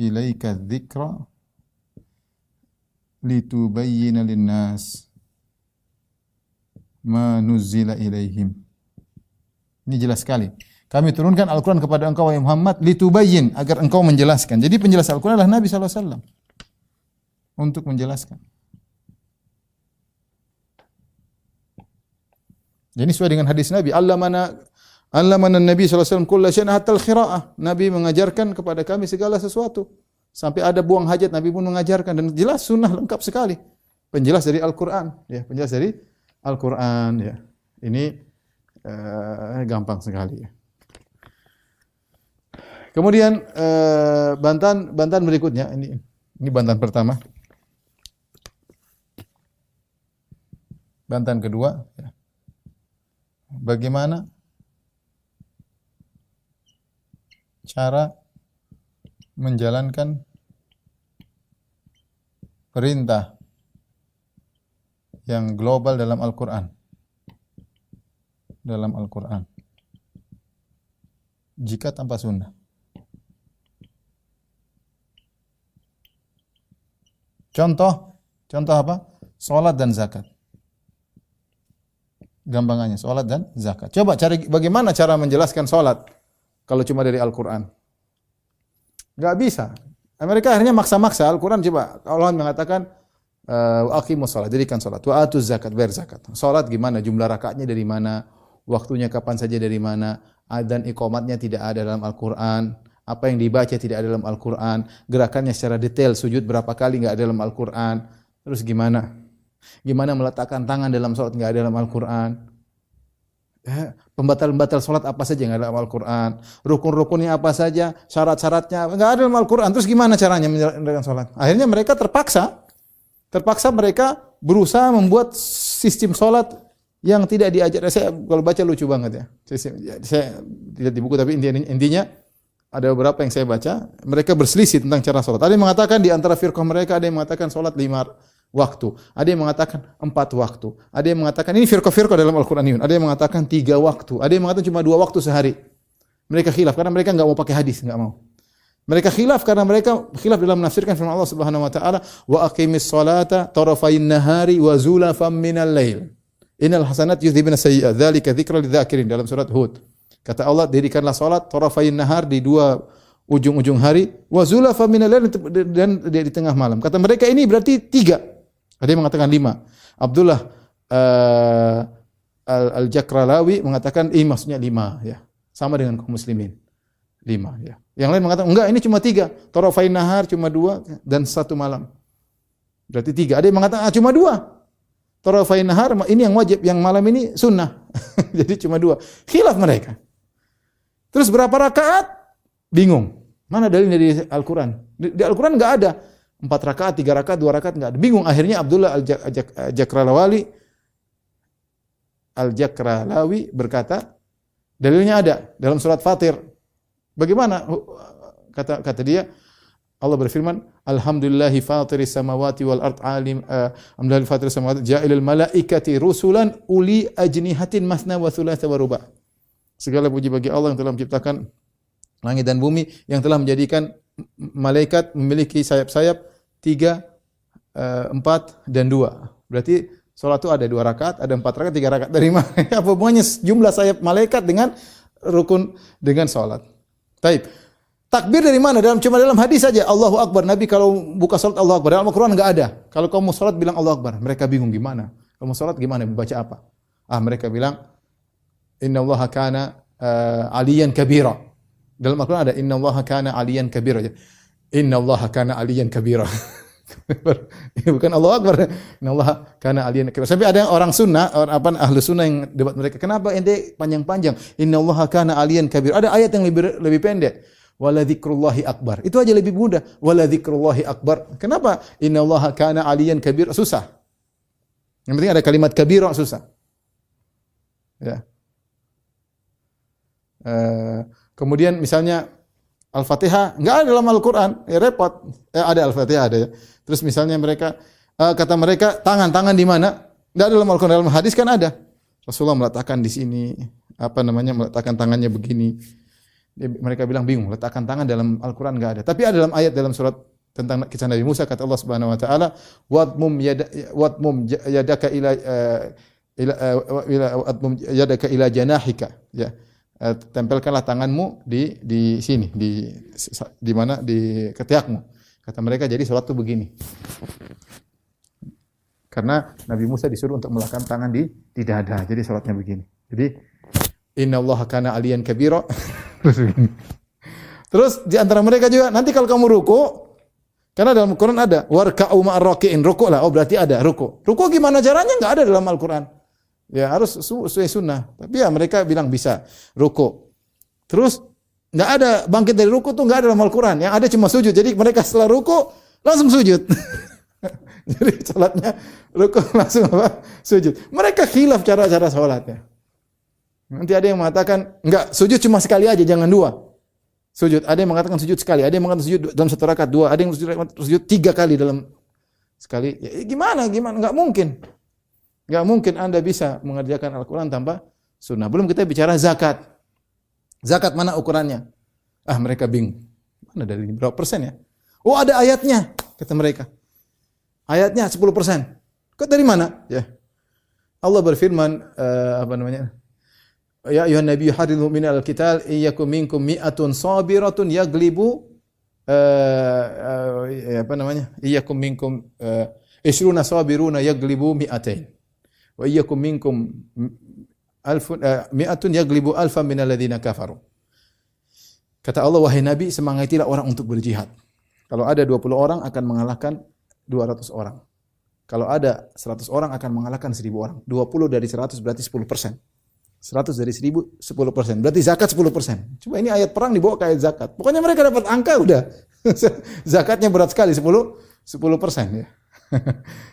ilaika dzikra litubayyana lin-nas ma nuzzila ilaihim. Ini jelas sekali. Kami turunkan Al-Quran kepada engkau wahai Muhammad litubayyin, agar engkau menjelaskan. Jadi penjelas Al-Quran adalah Nabi sallallahu alaihi wasallam untuk menjelaskan. Jadi sesuai dengan hadis Nabi, allamana Nabi sallallahu alaihi wasallam kullu syai'in hatta al-qira'ah. Nabi mengajarkan kepada kami segala sesuatu. Sampai ada buang hajat Nabi pun mengajarkan, dan jelas sunnah lengkap sekali. Penjelas dari Al-Quran, ya, penjelas dari Al-Quran, ya. Ini gampang sekali ya. Kemudian bantahan berikutnya, ini bantahan pertama. bantahan kedua, ya. Bagaimana cara menjalankan perintah yang global dalam Al-Quran. Dalam Al-Quran. Jika tanpa sunnah. Contoh apa? Salat dan zakat. Gampangannya, salat dan zakat. Coba cari bagaimana cara menjelaskan salat kalau cuma dari Al-Quran. Enggak bisa. Mereka akhirnya maksa-maksa. Al-Quran coba. Allah mengatakan, wa aqimus shalah, dirikan salat. Wa atuz zakat, bayar zakat. Salat gimana? Jumlah rakaatnya dari mana? Waktunya kapan saja dari mana? Adzan iqamatnya tidak ada dalam Al-Quran. Apa yang dibaca tidak ada dalam Al-Quran. Gerakannya secara detail, sujud berapa kali enggak ada dalam Al-Quran. Terus gimana? Gimana meletakkan tangan dalam salat enggak ada dalam Al-Quran. Pembatal-pembatal salat apa saja enggak ada dalam Al-Quran. Rukun-rukunnya apa saja, syarat-syaratnya enggak ada dalam Al-Quran. Terus gimana caranya menjalankan salat? Akhirnya mereka terpaksa mereka berusaha membuat sistem salat yang tidak diajar. Saya kalau baca lucu banget ya. Saya tidak di buku tapi intinya ada beberapa yang saya baca, mereka berselisih tentang cara salat. Ada yang mengatakan di antara firqah mereka ada yang mengatakan salat 5 waktu, ada yang mengatakan 4 waktu, ada yang mengatakan ini firqah-firqah dalam Al-Qur'aniyun, ada yang mengatakan 3 waktu, ada yang mengatakan cuma 2 waktu sehari. Mereka khilaf karena mereka enggak mau pakai hadis, enggak mau. Mereka khilaf karena mereka khilaf dalam menafsirkan firman Allah Subhanahu wa taala, wa aqimis salata tarafayn nahari wa zulafan minal lail. Innal hasanat yudhibuna sayyi'at, dzalika dzikra lidzakirin dalam surat Hud. Kata Allah, dirikanlah salat tarafayn nahar di 2 ujung-ujung hari, wa zulafan minal lail dan di tengah malam. Kata mereka ini berarti 3. Ada yang mengatakan 5. Abdullah Al-Jakralawi mengatakan maksudnya 5 ya. Sama dengan kaum muslimin. 5 ya. Yang lain mengatakan enggak, ini cuma 3. Tarafayn nahar cuma 2 dan 1 malam. Berarti 3. Ada yang mengatakan cuma 2. Tarafayn nahar ini yang wajib, yang malam ini sunnah. Jadi cuma 2. Khilaf mereka. Terus berapa rakaat? Bingung. Mana dalil dari Al-Quran? Di Al-Quran enggak ada. 4 rakaat, 3 rakaat, 2 rakaat enggak ada. Bingung. Akhirnya Abdullah Al-Jakralawi berkata, dalilnya ada dalam surat Fatir. Bagaimana? Kata dia, Allah berfirman, Alhamdulillahi fatiris samawati wal ard alim alhamdulillahi fatiris samawati ja'ilal malaikati rusulan uli ajnihatin masna wa thulatha wa ruba'. Segala puji bagi Allah yang telah menciptakan langit dan bumi, yang telah menjadikan malaikat memiliki sayap-sayap 3, 4 dan 2. Berarti salat itu ada 2 rakaat, ada 4 rakaat, 3 rakaat. Dari mana? Apa hubungannya jumlah sayap malaikat dengan rukun dengan salat? Taib. Takbir dari mana? Cuma dalam hadis saja. Allahu Akbar. Nabi kalau buka salat Allahu Akbar. Dalam Al-Quran enggak ada. Kalau kamu salat bilang Allahu Akbar. Mereka bingung gimana? Kamu salat gimana? Baca apa? Mereka bilang Innallaha kana aliyan kabira. Dalam Al-Quran ada Innallaha kana aliyan kabira. Innallaha kana aliyan kabira. Bukan Allahu Akbar. Innallaha kana aliyan kabira. Sampai ada orang sunnah, ahlu sunnah yang debat mereka. Kenapa ente panjang-panjang? Innallaha kana aliyan kabira. Ada ayat yang lebih pendek. Wala dzikrullahi akbar. Itu aja lebih mudah. Wala dzikrullahi akbar. Kenapa? Innallaha kana aliyan kabir. Susah. Yang penting ada kalimat kabir susah. Ya. Kemudian misalnya Al-Fatihah enggak ada dalam Al-Qur'an, ya repot. Ada Al-Fatihah ada ya. Terus misalnya mereka kata mereka tangan di mana? Enggak ada dalam Al-Qur'an, dalam hadis kan ada. Rasulullah meletakkan di sini meletakkan tangannya begini. Mereka bilang bingung, letakkan tangan dalam Al-Quran enggak ada. Tapi ada dalam ayat dalam surat tentang kisah Nabi Musa, kata Allah Subhanahu wa taala, wadmum yadaka ila janahika. Ya. Tempelkanlah tanganmu di sini, di mana? Di ketiakmu. Kata mereka, jadi salat itu begini. Karena Nabi Musa disuruh untuk meletakkan tangan di dada. Jadi salatnya begini. Jadi Innallaha kana aliyan kabira. Terus di antara mereka juga nanti kalau kamu ruku, karena dalam Al-Qur'an ada warka'u ma'ar raki'in, ruku lah. Oh berarti ada ruku. Ruku gimana caranya? Enggak ada dalam Al-Qur'an. Ya harus sesuai sunnah. Tapi ya mereka bilang bisa ruku. Terus enggak ada bangkit dari ruku tuh enggak ada dalam Al-Qur'an. Yang ada cuma sujud. Jadi mereka setelah ruku langsung sujud. Jadi salatnya rukuk langsung apa? Sujud. Mereka khilaf cara-cara salatnya. Nanti ada yang mengatakan, enggak, sujud cuma sekali aja, jangan dua. Sujud. Ada yang mengatakan sujud sekali, ada yang mengatakan sujud dalam satu rakaat dua, ada yang sujud 3 kali dalam sekali. Ya, gimana? Enggak mungkin. Enggak mungkin Anda bisa mengerjakan Al-Quran tanpa sunnah. Belum kita bicara zakat. Zakat mana ukurannya? Mereka bingung. Mana dari berapa persen ya? Oh, ada ayatnya, kata mereka. Ayatnya 10%. Kok dari mana? Ya. Allah berfirman, apa namanya? Ya ayuhan nabiyyu haridul mu'minina al-qital iyyakum minkum mi'atun sabiratun yaglibu apa namanya? Iyyakum minkum ishruna sabiruna yaglibu mi'atain. Wa iyyakum minkum alfun mi'atun yaglibu alfan minal ladzina kafaru. Kata Allah, wahai Nabi, semangatilah orang untuk berjihad. Kalau ada 20 orang akan mengalahkan 200 orang. Kalau ada 100 orang akan mengalahkan 1000 orang. 20 dari 100 berarti 10%. 100 dari 1000, 10%. Berarti zakat 10%. Cuma ini ayat perang dibawa ke ayat zakat. Pokoknya mereka dapat angka udah. Zakatnya berat sekali, 10% ya.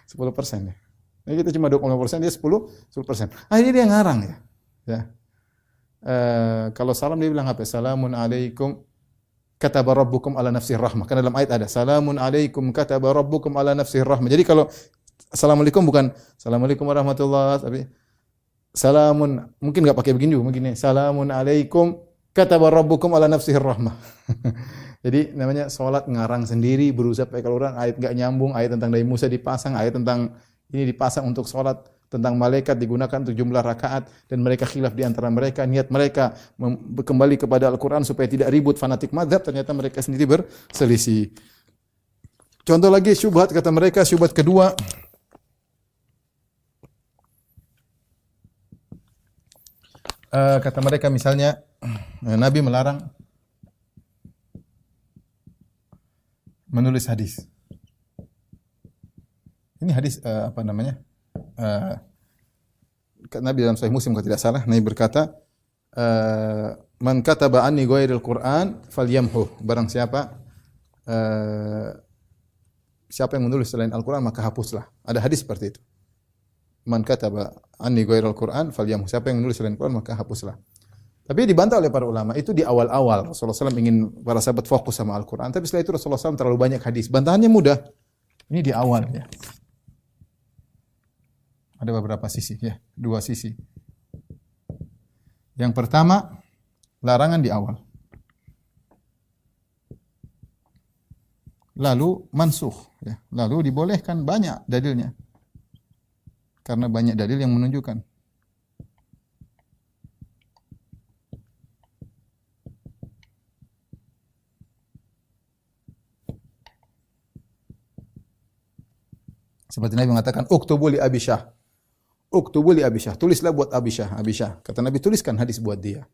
10% ya. Nah, kita cuma 20%, dia 10%. Akhirnya dia ngarang ya. Ya. Kalau salam dia bilang apa? Salamun alaikum kataba rabbukum ala nafsih rahmah. Karena dalam ayat ada salamun alaikum kataba rabbukum ala nafsih rahmah. Jadi kalau assalamualaikum bukan assalamualaikum warahmatullahi wabarakatuh, tapi salamun, mungkin enggak pakai begini juga, begini. Salamun alaikum kataba rabbukum ala nafsih rahmah. Jadi namanya salat ngarang sendiri, berusaha pakai kalau orang ayat enggak nyambung, ayat tentang Nabi Musa dipasang, ayat tentang ini dipasang untuk salat, tentang malaikat digunakan untuk jumlah rakaat, dan mereka khilaf di antara mereka, niat mereka kembali kepada Al-Qur'an supaya tidak ribut fanatik mazhab, ternyata mereka sendiri berselisih. Contoh lagi syubhat, kata mereka, syubhat kedua, kata mereka misalnya Nabi melarang menulis hadis. Ini hadis apa namanya? Nabi dalam Sahih Muslim kalau tidak salah, Nabi berkata, "Man kataba anni ghairil Qur'an falyamhu." Barang siapa siapa yang menulis selain Al-Qur'an maka hapuslah. Ada hadis seperti itu. Man kataba anni ghairil Qur'an falyamhu. Siapa yang menulis selain Al-Qur'an maka hapuslah. Tapi dibantah oleh para ulama. Itu di awal-awal Rasulullah SAW ingin para sahabat fokus sama Al-Qur'an. Tapi setelah itu Rasulullah SAW terlalu banyak hadis. Bantahannya mudah. Ini di awal ya. Ada beberapa sisi ya, 2 sisi. Yang pertama, larangan di awal. Lalu mansukh ya. Lalu dibolehkan, banyak dalilnya. Karena banyak dalil yang menunjukkan. Seperti Nabi mengatakan, "Uktubu li Abi Syah." Uktubu li Abi Syah, tulislah buat Abi Syah. Abi Syah. Kata Nabi, tuliskan hadis buat dia.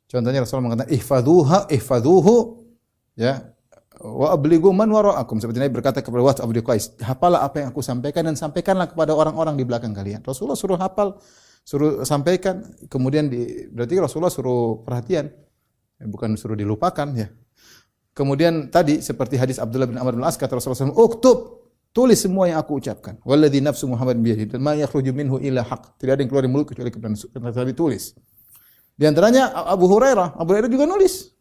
Contohnya Rasulullah mengatakan, ihfadhuhu ya, wa ablighu man wara'akum. Seperti Nabi berkata kepada Wahb bin Qais, hafalah apa yang aku sampaikan dan sampaikanlah kepada orang-orang di belakang kalian. Rasulullah suruh hafal, suruh sampaikan, kemudian berarti Rasulullah suruh perhatian, bukan suruh dilupakan ya. Kemudian tadi seperti hadis Abdullah bin Amr bin As, kata Rasulullah SAW, uktub, tulis semua yang aku ucapkan. Walladzi nafsu Muhammad biyadihi, ma yakhruju minhu illa haq. Tidak ada yang keluar dari mulut kecuali kebenaran. Tadi tulis. Di antaranya Abu Hurairah juga nulis.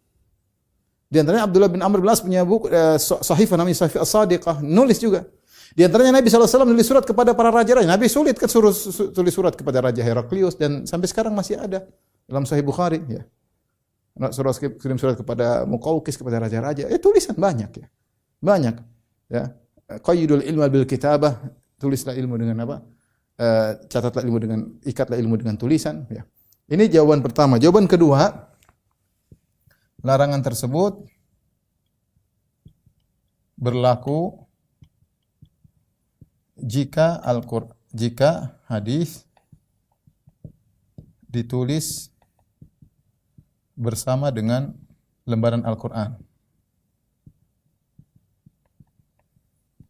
Di antaranya Abdullah bin Amr bin As punya buku sahifah namanya Sahifah As-Sadiqah, nulis juga. Di antaranya Nabi SAW nulis surat kepada para raja-raja. Nabi sulit kan suruh tulis surat kepada Raja Heraklius, dan sampai sekarang masih ada dalam Sahih Bukhari ya. Suruh kirim surat kepada Muqawqis, kepada raja-raja. Tulisan banyak ya. Banyak ya. Qayyidul ilma bil kitabah, tulislah ilmu dengan apa? Catatlah ilmu dengan, ikatlah ilmu dengan tulisan ya. Ini jawaban pertama. Jawaban kedua, larangan tersebut berlaku jika jika hadis ditulis bersama dengan lembaran Al-Qur'an.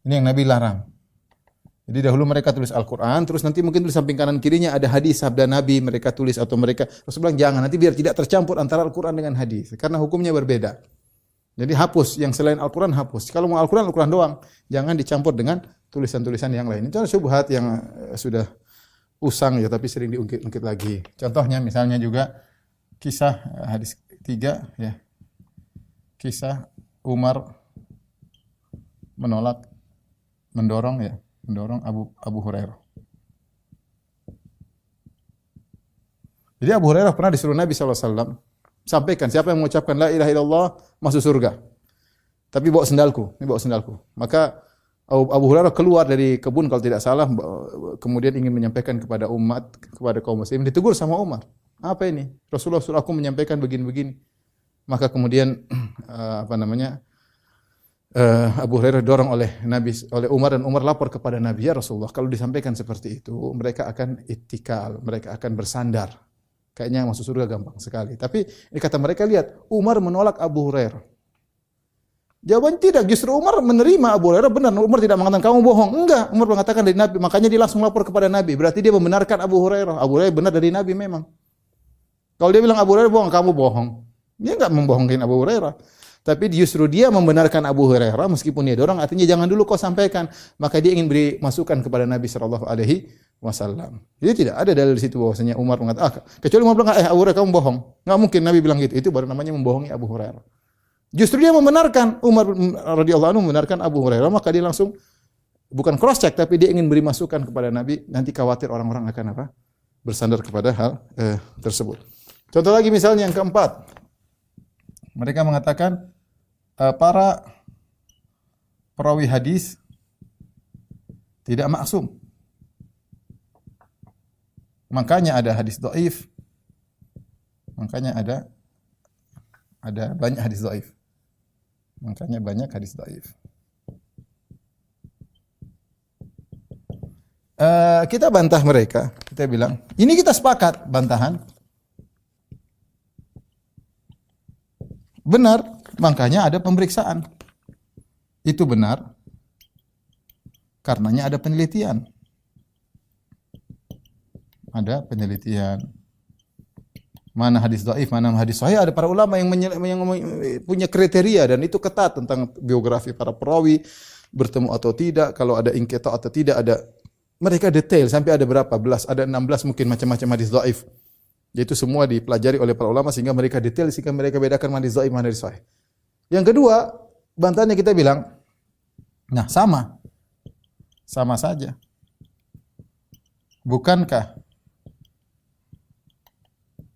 Ini yang Nabi larang. Jadi dahulu mereka tulis Al-Qur'an, terus nanti mungkin di samping kanan kirinya ada hadis sabda Nabi, mereka tulis, atau mereka Rasul bilang jangan, nanti biar tidak tercampur antara Al-Qur'an dengan hadis, karena hukumnya berbeda. Jadi hapus yang selain Al-Qur'an hapus. Kalau mau Al-Qur'an Al-Qur'an doang, jangan dicampur dengan tulisan-tulisan yang lain. Itu syubhat yang sudah usang ya tapi sering diungkit-ungkit lagi. Contohnya misalnya juga kisah hadis 3 ya. Kisah Umar mendorong Abu Hurairah. Jadi Abu Hurairah pernah disuruh Nabi SAW sampaikan siapa yang mengucapkan la ilaha illallah masuk surga. Tapi bawa sendalku, ini bawa sendalku. Maka Abu Hurairah keluar dari kebun kalau tidak salah, kemudian ingin menyampaikan kepada umat, kepada kaum muslim, ditegur sama Umar. Apa ini? Rasulullah suruh aku menyampaikan begini-begini. Maka kemudian Abu Hurairah didorong oleh Umar dan Umar lapor kepada Nabi, ya Rasulullah, kalau disampaikan seperti itu, mereka akan ittikal, mereka akan bersandar. Kayaknya masuk surga gampang sekali. Tapi ini kata mereka, lihat, Umar menolak Abu Hurairah. Jawabannya tidak, justru Umar menerima Abu Hurairah benar. Umar tidak mengatakan kamu bohong. Enggak, Umar mengatakan dari Nabi. Makanya dia langsung lapor kepada Nabi. Berarti dia membenarkan Abu Hurairah. Abu Hurairah benar dari Nabi memang. Kalau dia bilang Abu Hurairah bohong, kamu bohong. Dia enggak membohongkan Abu Hurairah. Tapi justru dia membenarkan Abu Hurairah meskipun dia dorong, artinya jangan dulu kau sampaikan. Maka dia ingin beri masukan kepada Nabi SAW. Jadi tidak ada dalil di situ bahwasanya Umar mengatakan, kecuali Umar bilang, Abu Hurairah kamu bohong. Enggak mungkin Nabi bilang gitu. Itu baru namanya membohongi Abu Hurairah. Justru dia membenarkan, Umar radhiyallahu anhu membenarkan Abu Hurairah, maka dia langsung bukan cross check tapi dia ingin beri masukan kepada Nabi, nanti khawatir orang-orang akan apa? Bersandar kepada hal tersebut. Contoh lagi misalnya yang keempat. Mereka mengatakan para perawi hadis tidak maksum. Makanya ada hadis dhaif. Makanya ada banyak hadis dhaif. Makanya banyak hadis dhaif. Kita bantah mereka. Kita bilang, ini kita sepakat bantahan. Benar, makanya ada pemeriksaan. Itu benar. Karenanya ada penelitian. Ada penelitian. Mana hadis dhaif, mana hadis sahih. Ada para ulama yang punya kriteria dan itu ketat tentang biografi para perawi, bertemu atau tidak, kalau ada inqita atau tidak, ada mereka detail sampai ada berapa belas, ada 16 mungkin macam-macam hadis dhaif. Yaitu semua dipelajari oleh para ulama sehingga mereka detail sehingga mereka bedakan mana hadis dhaif, mana hadis sahih. Yang kedua, bantahannya kita bilang, nah sama saja. Bukankah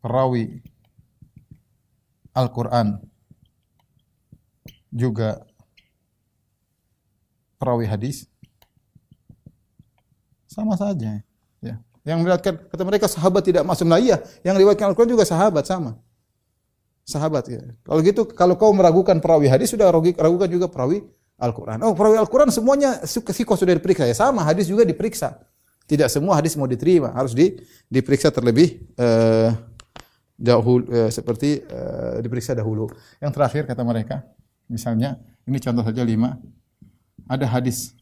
perawi Al-Quran juga perawi hadis? Sama saja. Ya. Yang meriwayatkan, kata mereka sahabat tidak maksum. Nah iya, yang riwayatkan Al-Quran juga sahabat, sama. Sahabat ya. Kalau gitu, kalau kau meragukan perawi hadis, sudah ragukan juga perawi Al-Quran. Oh, perawi Al-Quran semuanya sikoh sudah diperiksa. Ya sama, hadis juga diperiksa. Tidak semua hadis mau diterima, harus diperiksa terlebih dahulu, seperti diperiksa dahulu. Yang terakhir kata mereka, misalnya ini contoh saja 5. Ada hadis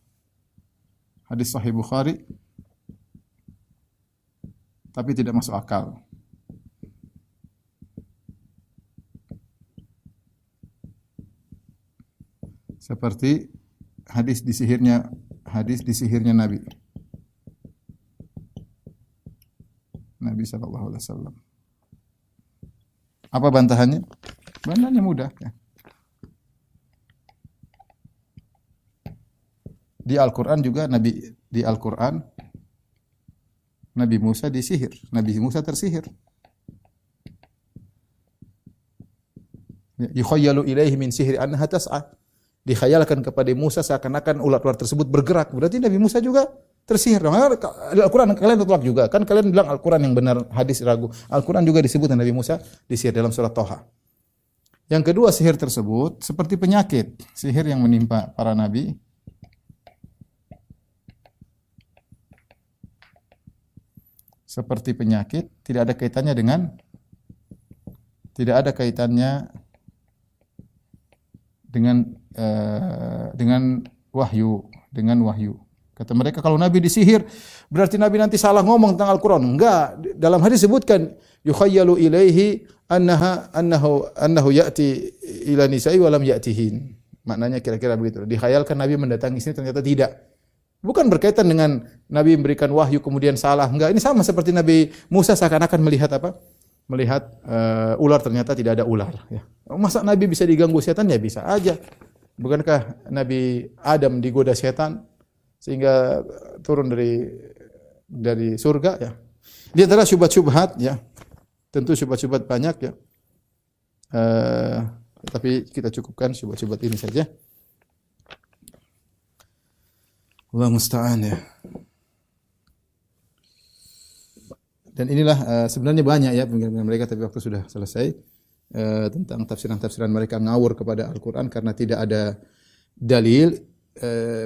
Sahih Bukhari tapi tidak masuk akal. Seperti hadis disihirnya Nabi sallallahu alaihi wasallam. Apa bantahannya? Bantahannya mudah ya. Di Al-Qur'an juga Nabi Musa disihir, Nabi Musa tersihir. Yukhayyalu ilaihi min sihri annaha tas'a. Dikhayalkan kepada Musa seakan-akan ular-ular tersebut bergerak. Berarti Nabi Musa juga tersihir. Al-Qur'an kalian tolak juga. Kan kalian bilang Al-Qur'an yang benar, hadis ragu. Al-Qur'an juga disebut Nabi Musa disihir dalam surat Thaha. Yang kedua, sihir tersebut seperti penyakit, sihir yang menimpa para nabi. Seperti penyakit, tidak ada kaitannya dengan wahyu, Kata mereka kalau Nabi disihir berarti Nabi nanti salah ngomong tentang Al-Qur'an. Enggak, dalam hadis disebutkan yukhayyalu ilaihi annahu ya'ti ila nisa'i wa lam ya'tihin. Maknanya kira-kira begitu. Dikhayalkan Nabi mendatangi sini, ternyata tidak. Bukan berkaitan dengan Nabi memberikan wahyu kemudian salah. Enggak, ini sama seperti Nabi Musa seakan-akan melihat apa? Melihat ular, ternyata tidak ada ular. Ya. Masa Nabi bisa diganggu setan? Ya bisa aja. Bukankah Nabi Adam digoda setan sehingga turun dari surga? Ya. Dia adalah syubhat-syubhat. Ya. Tentu syubhat-syubhat banyak. Ya. Tapi kita cukupkan syubhat-syubhat ini saja. Allah musta'an ya. Dan inilah sebenarnya banyak ya pemikiran mereka, tapi waktu sudah selesai tentang tafsiran-tafsiran mereka ngawur kepada Al-Qur'an karena tidak ada dalil.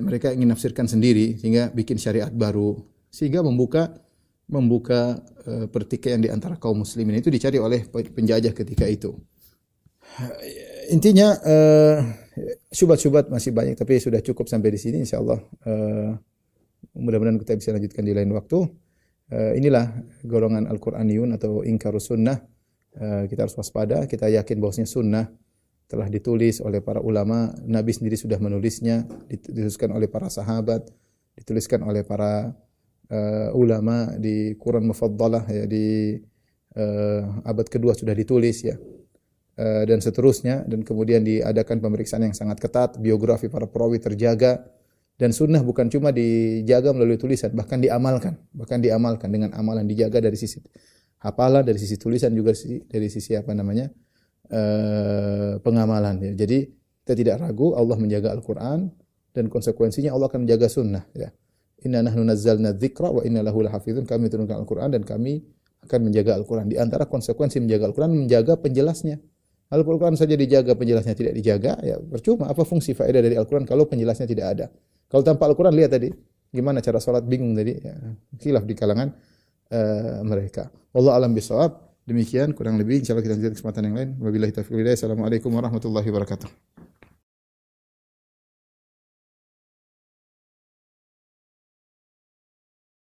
Mereka ingin nafsirkan sendiri sehingga bikin syariat baru, sehingga membuka pertikaian di antara kaum muslimin. Itu dicari oleh penjajah ketika itu. Intinya syubhat-syubhat masih banyak, tapi sudah cukup sampai di sini insyaallah. Mudah-mudahan kita bisa lanjutkan di lain waktu. Inilah golongan Al-Qur'aniyun atau ingkarus sunnah. Kita harus waspada, kita yakin bahwasanya sunnah telah ditulis oleh para ulama, Nabi sendiri sudah menulisnya, dituliskan oleh para sahabat, dituliskan oleh para ulama di Quran Mufaddalah ya, di abad kedua sudah ditulis ya. Dan seterusnya, dan kemudian diadakan pemeriksaan yang sangat ketat, biografi para perawi terjaga, dan sunnah bukan cuma dijaga melalui tulisan, bahkan diamalkan dengan amalan, dijaga dari sisi hafalan, dari sisi tulisan, juga dari sisi pengamalan ya. Jadi kita tidak ragu Allah menjaga Al-Qur'an, dan konsekuensinya Allah akan menjaga sunnah ya. Inna nahnu nazzalna dzikra wa inna lahu lahafizun. Kami turunkan Al-Qur'an dan kami akan menjaga Al-Qur'an. Di antara konsekuensi menjaga Al-Qur'an, menjaga penjelasnya. Al-Qur'an saja dijaga, penjelasnya tidak dijaga, ya percuma. Apa fungsi faedah dari Al-Qur'an kalau penjelasnya tidak ada? Kalau tanpa Al-Qur'an, lihat tadi gimana cara salat, bingung tadi ya. Khilaf di kalangan mereka. Wallahu a'lam bishawab. Demikian kurang lebih, insyaallah kita lanjutkan kesempatan yang lain. Wabillahi taufiq wal hidayah. Assalamualaikum warahmatullahi wabarakatuh.